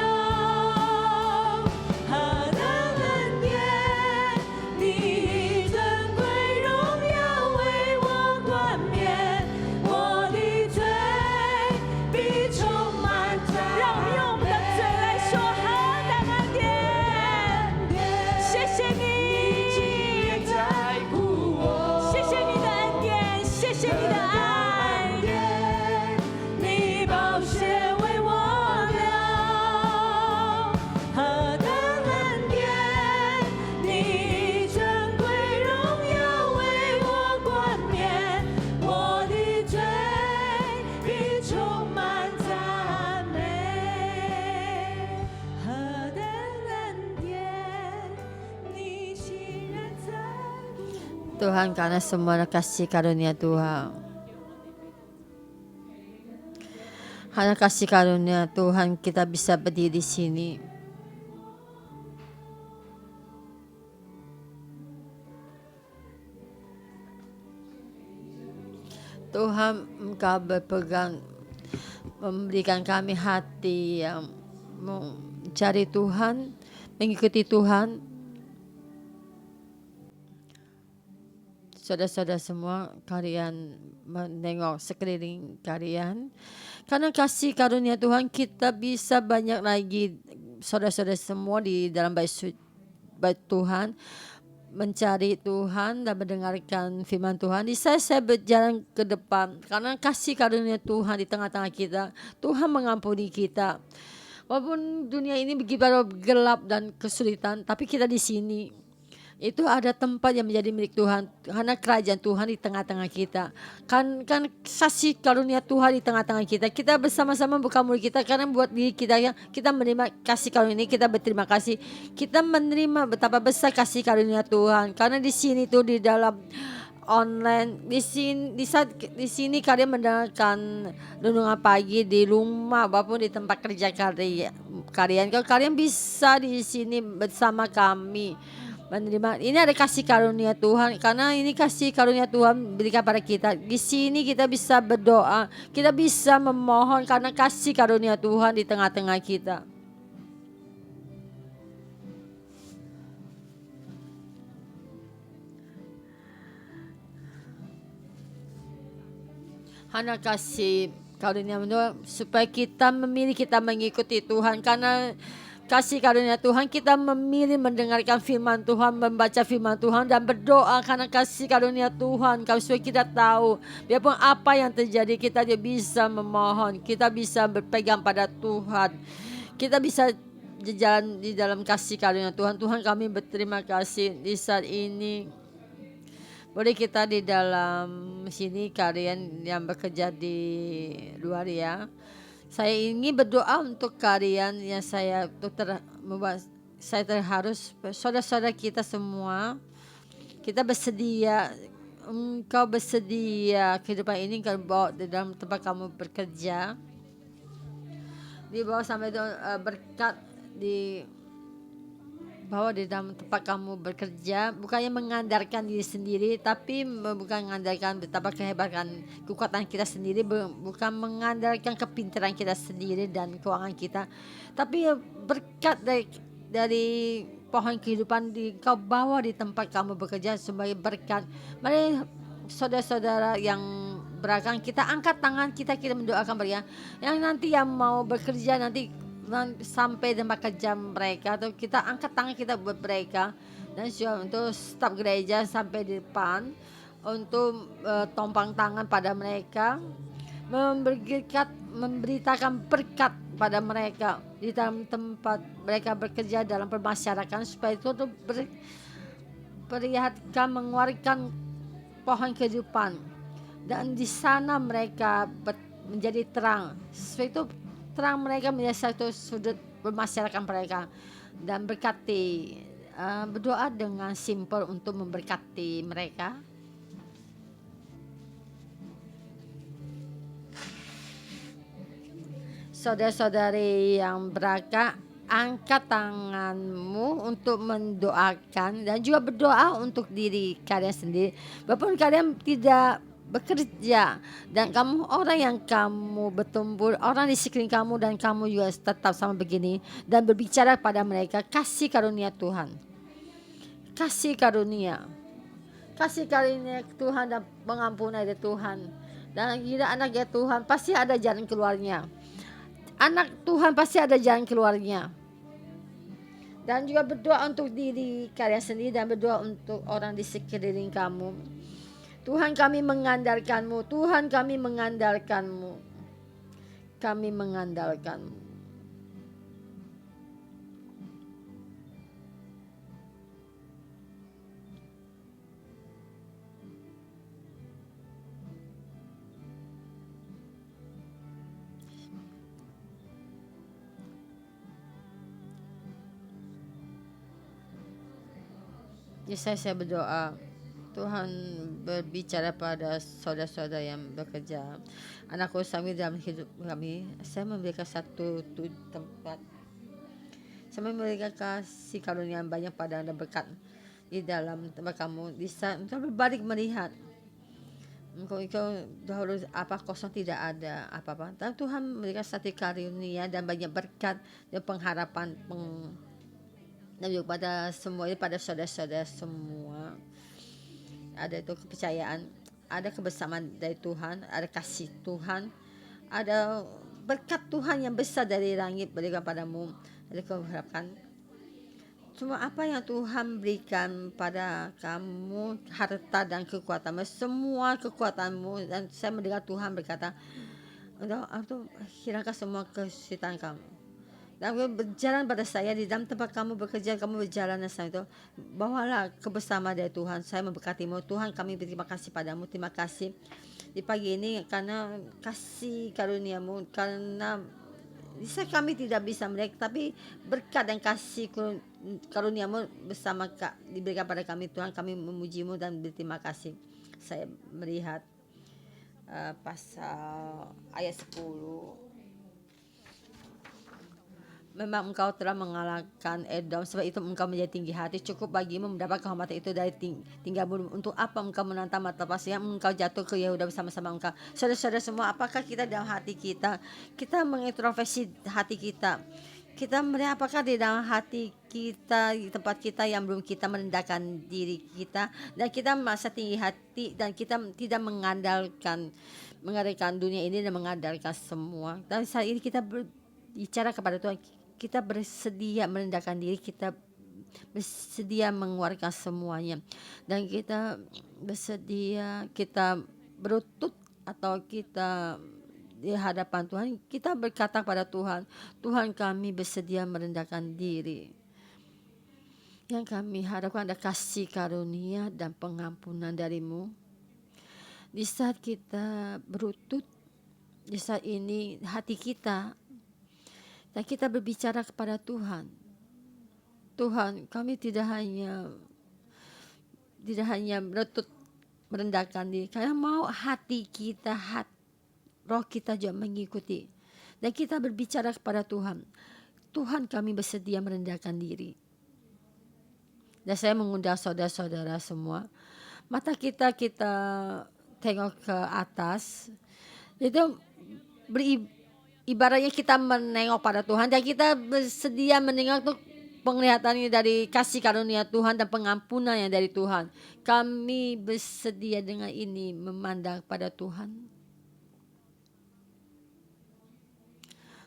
何等恩典，你尊贵荣耀为我冠冕，我的罪必充满赞美。让我们用我们的嘴来说何等恩典，谢谢你竟然在乎我，谢谢你的恩典，谢谢你的爱，你宝血为我流，何等恩典，你尊贵荣耀为我冠冕，我的罪必充满赞美，何等恩典，你竟然在乎我。 Tuhan, karena semua kasih karunia Tuhan, karena kasih karunia Tuhan kita bisa berdiri di sini. Tuhan, Engkau berpegang, memberikan kami hati yang mencari Tuhan, mengikuti Tuhan. Saudara-saudara semua, kalian menengok sekeliling kalian. Karena kasih karunia Tuhan, kita bisa banyak lagi saudara-saudara semua di dalam bait Tuhan, mencari Tuhan dan mendengarkan firman Tuhan. Di saya berjalan ke depan karena kasih karunia Tuhan di tengah-tengah kita. Tuhan mengampuni kita. Walaupun dunia ini begitu gelap dan kesulitan, tapi kita di sini. Itu ada tempat yang menjadi milik Tuhan, karena kerajaan Tuhan di tengah-tengah kita. Kan kasih karunia Tuhan di tengah-tengah kita. Kita bersama-sama buka mulut kita karena buat diri kita ya, kita menerima kasih karunia ini, kita berterima kasih. Kita menerima betapa besar kasih karunia Tuhan. Karena di sini tuh di dalam online di sini kalian mendengarkan renungan pagi di rumah maupun di tempat kerja kalian. Kalau kalian bisa di sini bersama kami menerima, ini ada kasih karunia Tuhan, karena ini kasih karunia Tuhan berikan pada kita. Di sini kita bisa berdoa, kita bisa memohon karena kasih karunia Tuhan di tengah-tengah kita. Hanya kasih karunia Tuhan supaya kita memilih, kita mengikuti Tuhan. Karena kasih karunia Tuhan, kita memilih mendengarkan firman Tuhan, membaca firman Tuhan dan berdoa karena kasih karunia Tuhan. Kalau supaya kita tahu, biarpun apa yang terjadi, kita dia bisa memohon, kita bisa berpegang pada Tuhan, kita bisa berjalan di dalam kasih karunia Tuhan. Tuhan, kami berterima kasih di saat ini. Boleh kita di dalam sini, kalian yang bekerja di luar ya. Saya ingin berdoa untuk kalian yang saya terharus, saudara-saudara kita semua, kita bersedia, engkau bersedia kehidupan ini engkau bawa di dalam tempat kamu bekerja, dibawa sampai berkat di bahwa di dalam tempat kamu bekerja, bukannya mengandalkan diri sendiri, tapi bukan mengandalkan betapa kehebatan kekuatan kita sendiri, bukan mengandalkan kepintaran kita sendiri dan keuangan kita, tapi berkat dari pohon kehidupan kau bawa di tempat kamu bekerja sebagai berkat. Mari saudara-saudara yang berakan, kita angkat tangan kita mendoakan mereka yang nanti yang mau bekerja nanti sampai tempat kerja mereka, atau kita angkat tangan kita buat mereka, dan untuk staf gereja sampai di depan, untuk tompang tangan pada mereka, memberitakan berkat pada mereka di dalam tempat mereka bekerja dalam permasyarakatan, supaya itu tuh perlihatkan mengeluarkan pohon kehidupan, dan di sana mereka menjadi terang. Supaya itu terang mereka menjadi satu sudut bermasyarakat mereka, dan berkati, berdoa dengan simpel untuk memberkati mereka. Saudara-saudari yang berangkat, angkat tanganmu untuk mendoakan dan juga berdoa untuk diri kalian sendiri. Walaupun kalian tidak bekerja dan kamu orang yang kamu bertumbuh, orang di sekeliling kamu, dan kamu juga tetap sama begini, dan berbicara pada mereka kasih karunia Tuhan. Kasih karunia Tuhan dan pengampunan dari Tuhan. Dan kita anak ya Tuhan, pasti ada jalan keluarnya. Anak Tuhan pasti ada jalan keluarnya. Dan juga berdoa untuk diri kalian sendiri dan berdoa untuk orang di sekeliling kamu. Tuhan, kami mengandalkan-Mu. Tuhan, kami mengandalkan-Mu. Kami mengandalkan-Mu. Saya berdoa, Tuhan berbicara pada saudara-saudara yang bekerja. Anakku kami dalam hidup kami, saya memberikan satu tempat. Saya memberikan kasih karunia yang banyak pada Anda, berkat di dalam tempat kamu. Bisa untuk berbalik melihat. Engkau dahulu apa kosong, tidak ada apa-apa. Dan Tuhan memberikan satu karunia dan banyak berkat dan pengharapan, dan juga pada semua, pada saudara-saudara semua. Ada itu kepercayaan, ada kebersamaan dari Tuhan, ada kasih Tuhan, ada berkat Tuhan yang besar dari langit berikan padamu. Ada keharapan. Semua apa yang Tuhan berikan pada kamu, harta dan kekuatanmu, semua kekuatanmu, dan saya mendengar Tuhan berkata, untuk hilangkan semua kesulitan kamu. Dan berjalan pada saya di dalam tempat kamu bekerja, kamu berjalan sama itu, bawalah kebersamaan dari Tuhan. Saya memberkatimu. Tuhan, kami berterima kasih padamu. Terima kasih di pagi ini karena kasih karuniamu, karena bisa kami tidak bisa melihat, tapi berkat dan kasih karuniamu bersama diberikan pada kami. Tuhan, kami memujimu dan berterima kasih. Saya melihat pasal ayat 10. Memang engkau telah mengalahkan Edom, sebab itu engkau menjadi tinggi hati. Cukup bagimu mendapat kehormatan itu dari tinggalmu. Untuk apa engkau menantang mata pasir yang engkau jatuh ke Yehuda bersama-sama engkau. Saudara-saudara semua, apakah kita dalam hati kita mengintrospeksi hati kita? Kita melihat apakah di dalam hati kita, di tempat kita yang belum kita merendahkan diri kita, dan kita merasa tinggi hati, dan kita tidak mengandalkan dunia ini dan mengandalkan semua. Dan saat ini kita berbicara kepada Tuhan, kita bersedia merendahkan diri, kita bersedia mengeluarkan semuanya, dan kita bersedia, kita berlutut atau kita di hadapan Tuhan, kita berkata kepada Tuhan, Tuhan, kami bersedia merendahkan diri. Yang kami harapkan ada kasih karunia dan pengampunan darimu. Di saat kita berlutut, di saat ini hati kita, dan kita berbicara kepada Tuhan. Tuhan, kami tidak hanya berlutut merendahkan diri, karena mau hati kita, roh kita juga mengikuti. Dan kita berbicara kepada Tuhan, Tuhan, kami bersedia merendahkan diri. Dan saya mengundang saudara-saudara semua, mata kita tengok ke atas, itu ibaratnya kita menengok pada Tuhan, dan kita bersedia menengok tuh penglihatannya dari kasih karunia Tuhan dan pengampunan yang dari Tuhan. Kami bersedia dengan ini memandang pada Tuhan.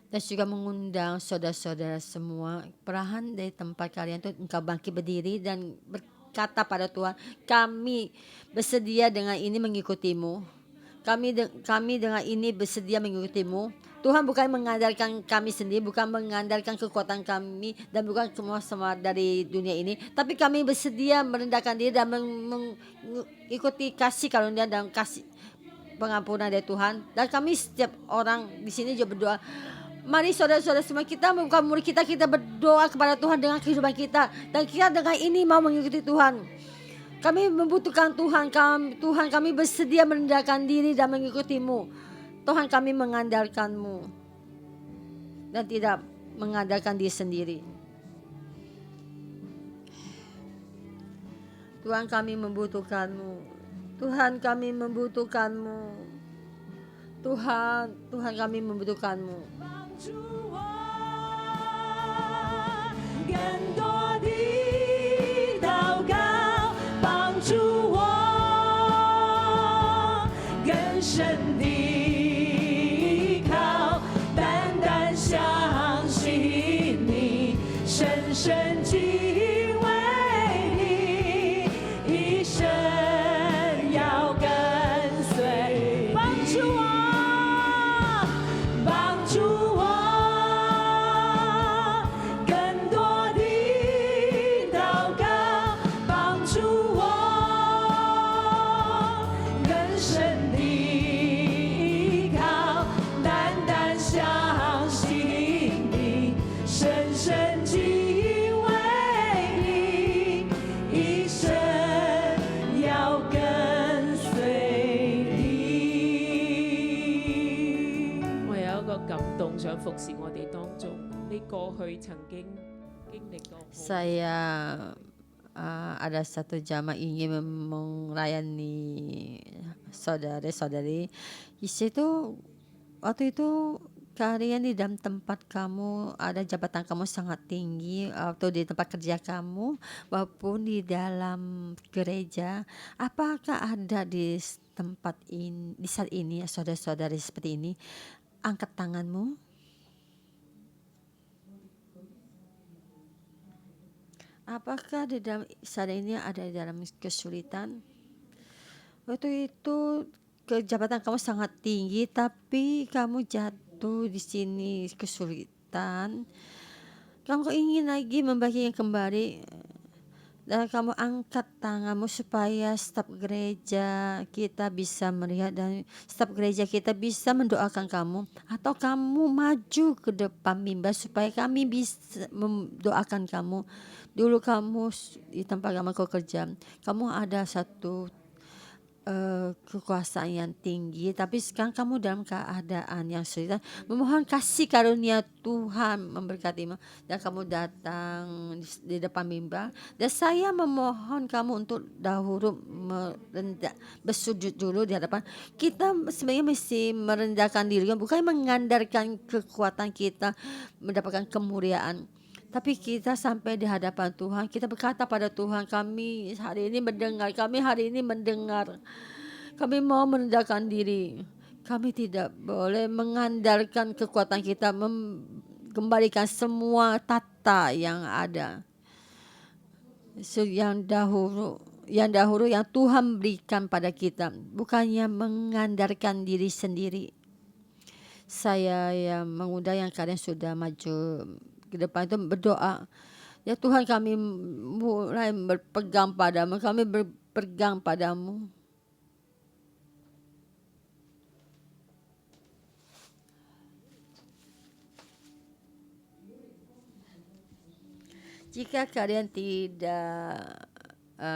Dan juga mengundang saudara-saudara semua, perlahan dari tempat kalian itu engkau bangkit berdiri dan berkata pada Tuhan, kami bersedia dengan ini mengikutimu. Kami dengan ini bersedia mengikutimu. Tuhan bukan mengandalkan kami sendiri, bukan mengandalkan kekuatan kami, dan bukan semua dari dunia ini. Tapi kami bersedia merendahkan diri dan mengikuti kasih karunia dan kasih pengampunan dari Tuhan. Dan kami setiap orang di sini juga berdoa. Mari saudara-saudara semua, kita bukan murid kita berdoa kepada Tuhan dengan kehidupan kita. Dan kita dengan ini mau mengikuti Tuhan. Kami membutuhkan Tuhan. Tuhan, kami bersedia merendahkan diri dan mengikutimu. Tuhan, kami mengandalkan-Mu dan tidak mengandalkan diri sendiri. Tuhan, kami membutuhkan-Mu. Tuhan, kami membutuhkan-Mu. Tuhan, kami membutuhkan-Mu. 想服侍我哋當中，你過去曾經經歷過。Saya ada satu jamaah ingin melayani saudara-saudari. Di situ waktu itu kalian di dalam tempat kamu ada jabatan kamu sangat tinggi atau di tempat kerja kamu maupun di dalam gereja. Apakah ada di tempat ini di saat ini ya saudara-saudari seperti ini? Angkat tanganmu. Apakah di dalam saat ini ada di dalam kesulitan? Waktu itu jabatan kamu sangat tinggi, tapi kamu jatuh di sini kesulitan. Kamu ingin lagi membaginya kembali, dan kamu angkat tanganmu supaya staf gereja kita bisa melihat dan staf gereja kita bisa mendoakan kamu, atau kamu maju ke depan mimbar supaya kami bisa mendoakan kamu. Dulu kamu di tempat kamu kerja, kamu ada satu kekuasaan yang tinggi, tapi sekarang kamu dalam keadaan yang sulit. Memohon kasih karunia Tuhan memberkatimu, dan kamu datang di depan mimbar, dan saya memohon kamu untuk dahulu bersujud dulu di hadapan kita. Sebenarnya mesti merendahkan diri, bukan mengandalkan kekuatan kita mendapatkan kemuliaan. Tapi kita sampai di hadapan Tuhan, kita berkata pada Tuhan, kami hari ini mendengar. Kami mau merendahkan diri. Kami tidak boleh mengandalkan kekuatan kita, mengembalikan semua tata yang ada. Yang dahulu yang Tuhan berikan pada kita, bukannya mengandalkan diri sendiri. Saya yang mengundang yang kalian sudah maju ke depan itu berdoa. Ya Tuhan, kami mulai berpegang padamu, kami berpegang padamu. Jika kalian tidak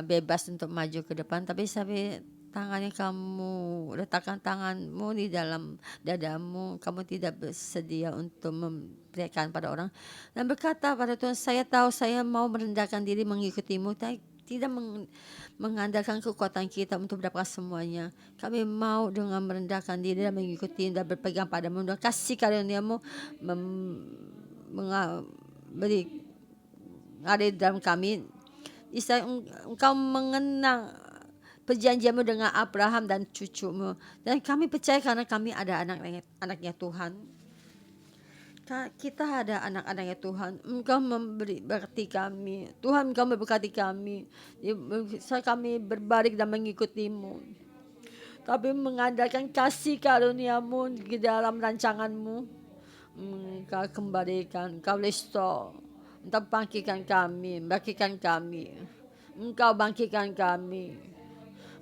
bebas untuk maju ke depan, tapi sampai tangannya kamu letakkan tanganmu di dalam dadamu, kamu tidak bersedia untuk memberikan pada orang dan berkata pada Tuhan, saya tahu saya mau merendahkan diri mengikutimu, tidak mengandalkan kekuatan kita untuk mendapatkan semuanya. Kami mau dengan merendahkan diri dan mengikuti dan berpegang padamu, dan kasih karuniamu beri ada di dalam kami. Bisa engkau mengenang perjanjianmu dengan Abraham dan cucumu, dan kami percaya karena kami ada anaknya Tuhan. Kita ada anak-anaknya Tuhan, Engkau memberi berkati kami. Tuhan, Engkau memberkati kami. Saat kami berbaring dan mengikutimu, kami mengandalkan kasih karunia-Mu di dalam rancangan-Mu. Engkau kembalikan, Engkau restore, Engkau bangkitkan kami, Engkau bangkitkan kami.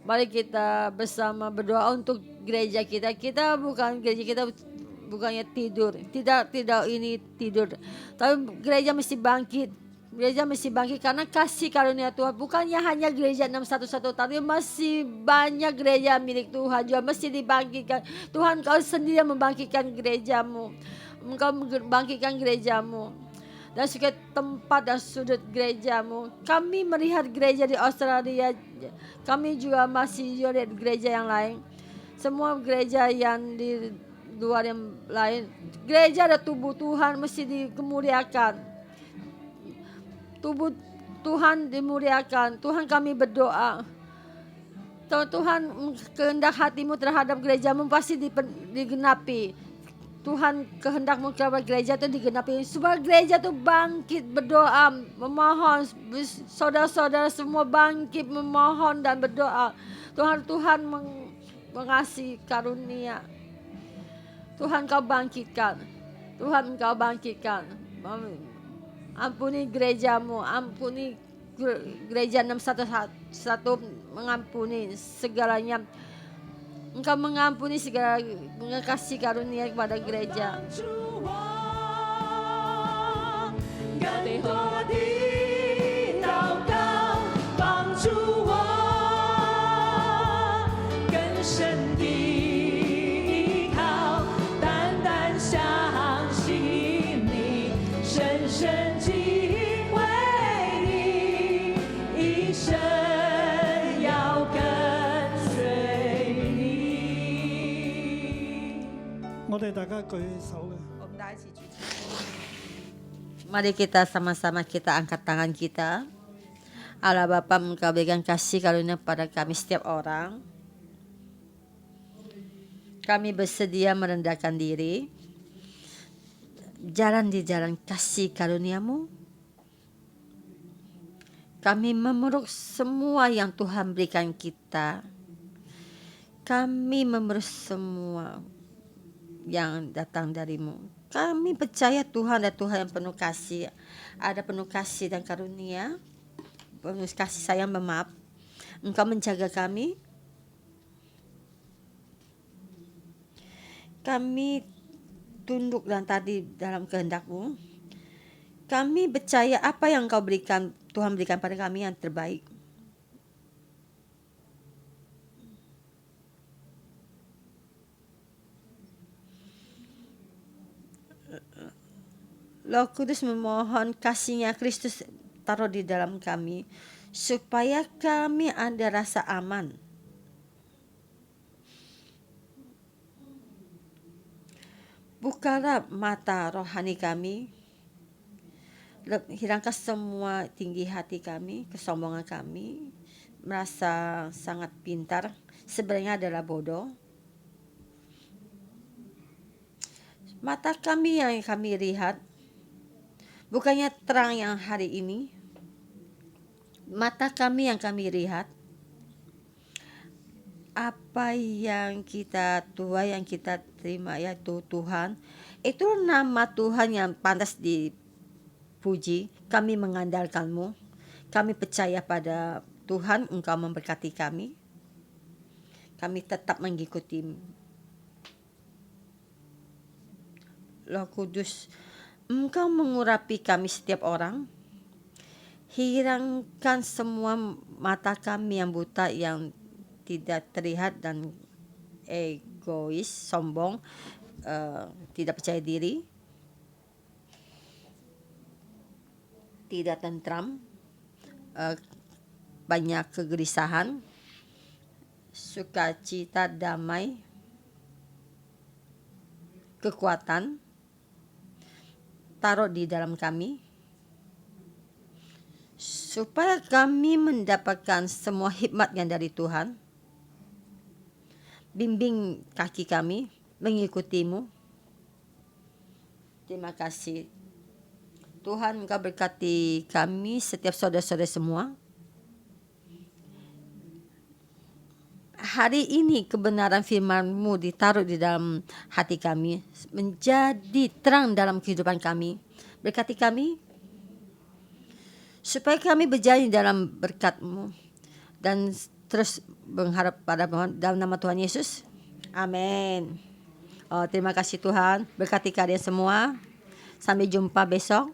Mari kita bersama berdoa untuk gereja kita. Gereja kita bukannya tidur, tidak ini tidur, tapi gereja mesti bangkit. Gereja mesti bangkit karena kasih karunia Tuhan. Bukannya hanya gereja 611, tapi masih banyak gereja milik Tuhan juga mesti dibangkitkan. Tuhan, Kau sendiri yang membangkitkan gerejamu. Engkau membangkitkan gerejamu dan setiap tempat dan sudut gerejamu. Kami melihat gereja di Australia, kami juga masih lihat gereja yang lain. Semua gereja yang di luar yang lain, gereja ada tubuh Tuhan mesti dikemuliakan. Tubuh Tuhan dimuliakan. Tuhan, kami berdoa, Tuhan, kehendak hati-Mu terhadap gereja-Mu pasti digenapi. Tuhan, kehendak-Mu kepada gereja itu digenapi. Supaya gereja itu bangkit berdoa, memohon. Saudara-saudara semua bangkit memohon dan berdoa. Tuhan mengasihi karunia. Tuhan, Kau bangkitkan. Tuhan, Kau bangkitkan. Ampuni gereja-Mu, ampuni gereja 611, mengampuni segalanya. Engkau mengampuni segala, mengasihi karunia kepada gereja. 更多的祷告帮助我，更深的依靠，单单相信你，深深体会你，一生要跟随你。我哋大家舉手嘅。 我们大家一起举起。 Mari kita sama-sama kita angkat tangan kita. Allah Bapa, Engkau berikan kasih karunia pada kami setiap orang. Kami bersedia merendahkan diri, jalan di jalan kasih karunia-Mu. Kami memeluk semua yang Tuhan berikan kita. Kami memeluk semua yang datang dari-Mu. Kami percaya Tuhan adalah Tuhan yang penuh kasih. Ada penuh kasih dan karunia, penuh kasih sayang bermaaf. Engkau menjaga kami. Kami tunduk dan tadi dalam kehendak-Mu. Kami percaya apa yang Engkau berikan, Tuhan berikan pada kami yang terbaik. Roh Kudus memohon kasih-Nya Kristus taruh di dalam kami, supaya kami ada rasa aman. Bukalah mata rohani kami, hilangkan semua tinggi hati kami, kesombongan kami, merasa sangat pintar, sebenarnya adalah bodoh. Mata kami yang kami lihat, bukannya terang yang hari ini. Mata kami yang kami lihat, apa yang kita tuai, yang kita terima, yaitu Tuhan. Itu nama Tuhan yang pantas dipuji. Kami mengandalkan-Mu. Kami percaya pada Tuhan, Engkau memberkati kami. Kami tetap mengikuti Roh Kudus. Engkau mengurapi kami setiap orang. Hilangkan semua mata kami yang buta, yang tidak terlihat dan egois, sombong, tidak percaya diri, tidak tentram, banyak kegelisahan, sukacita, damai, kekuatan. Taruh di dalam kami, supaya kami mendapatkan semua hikmat yang dari Tuhan. Bimbing kaki kami mengikuti-Mu. Terima kasih. Tuhan Engkau berkati kami, setiap saudara-saudara semua. Hari ini kebenaran firman-Mu ditaruh di dalam hati kami, menjadi terang dalam kehidupan kami. Berkati kami, supaya kami berjalan dalam berkat-Mu dan terus mengharap pada dalam nama Tuhan Yesus. Amin. Terima kasih Tuhan, berkati kalian semua. Sampai jumpa besok.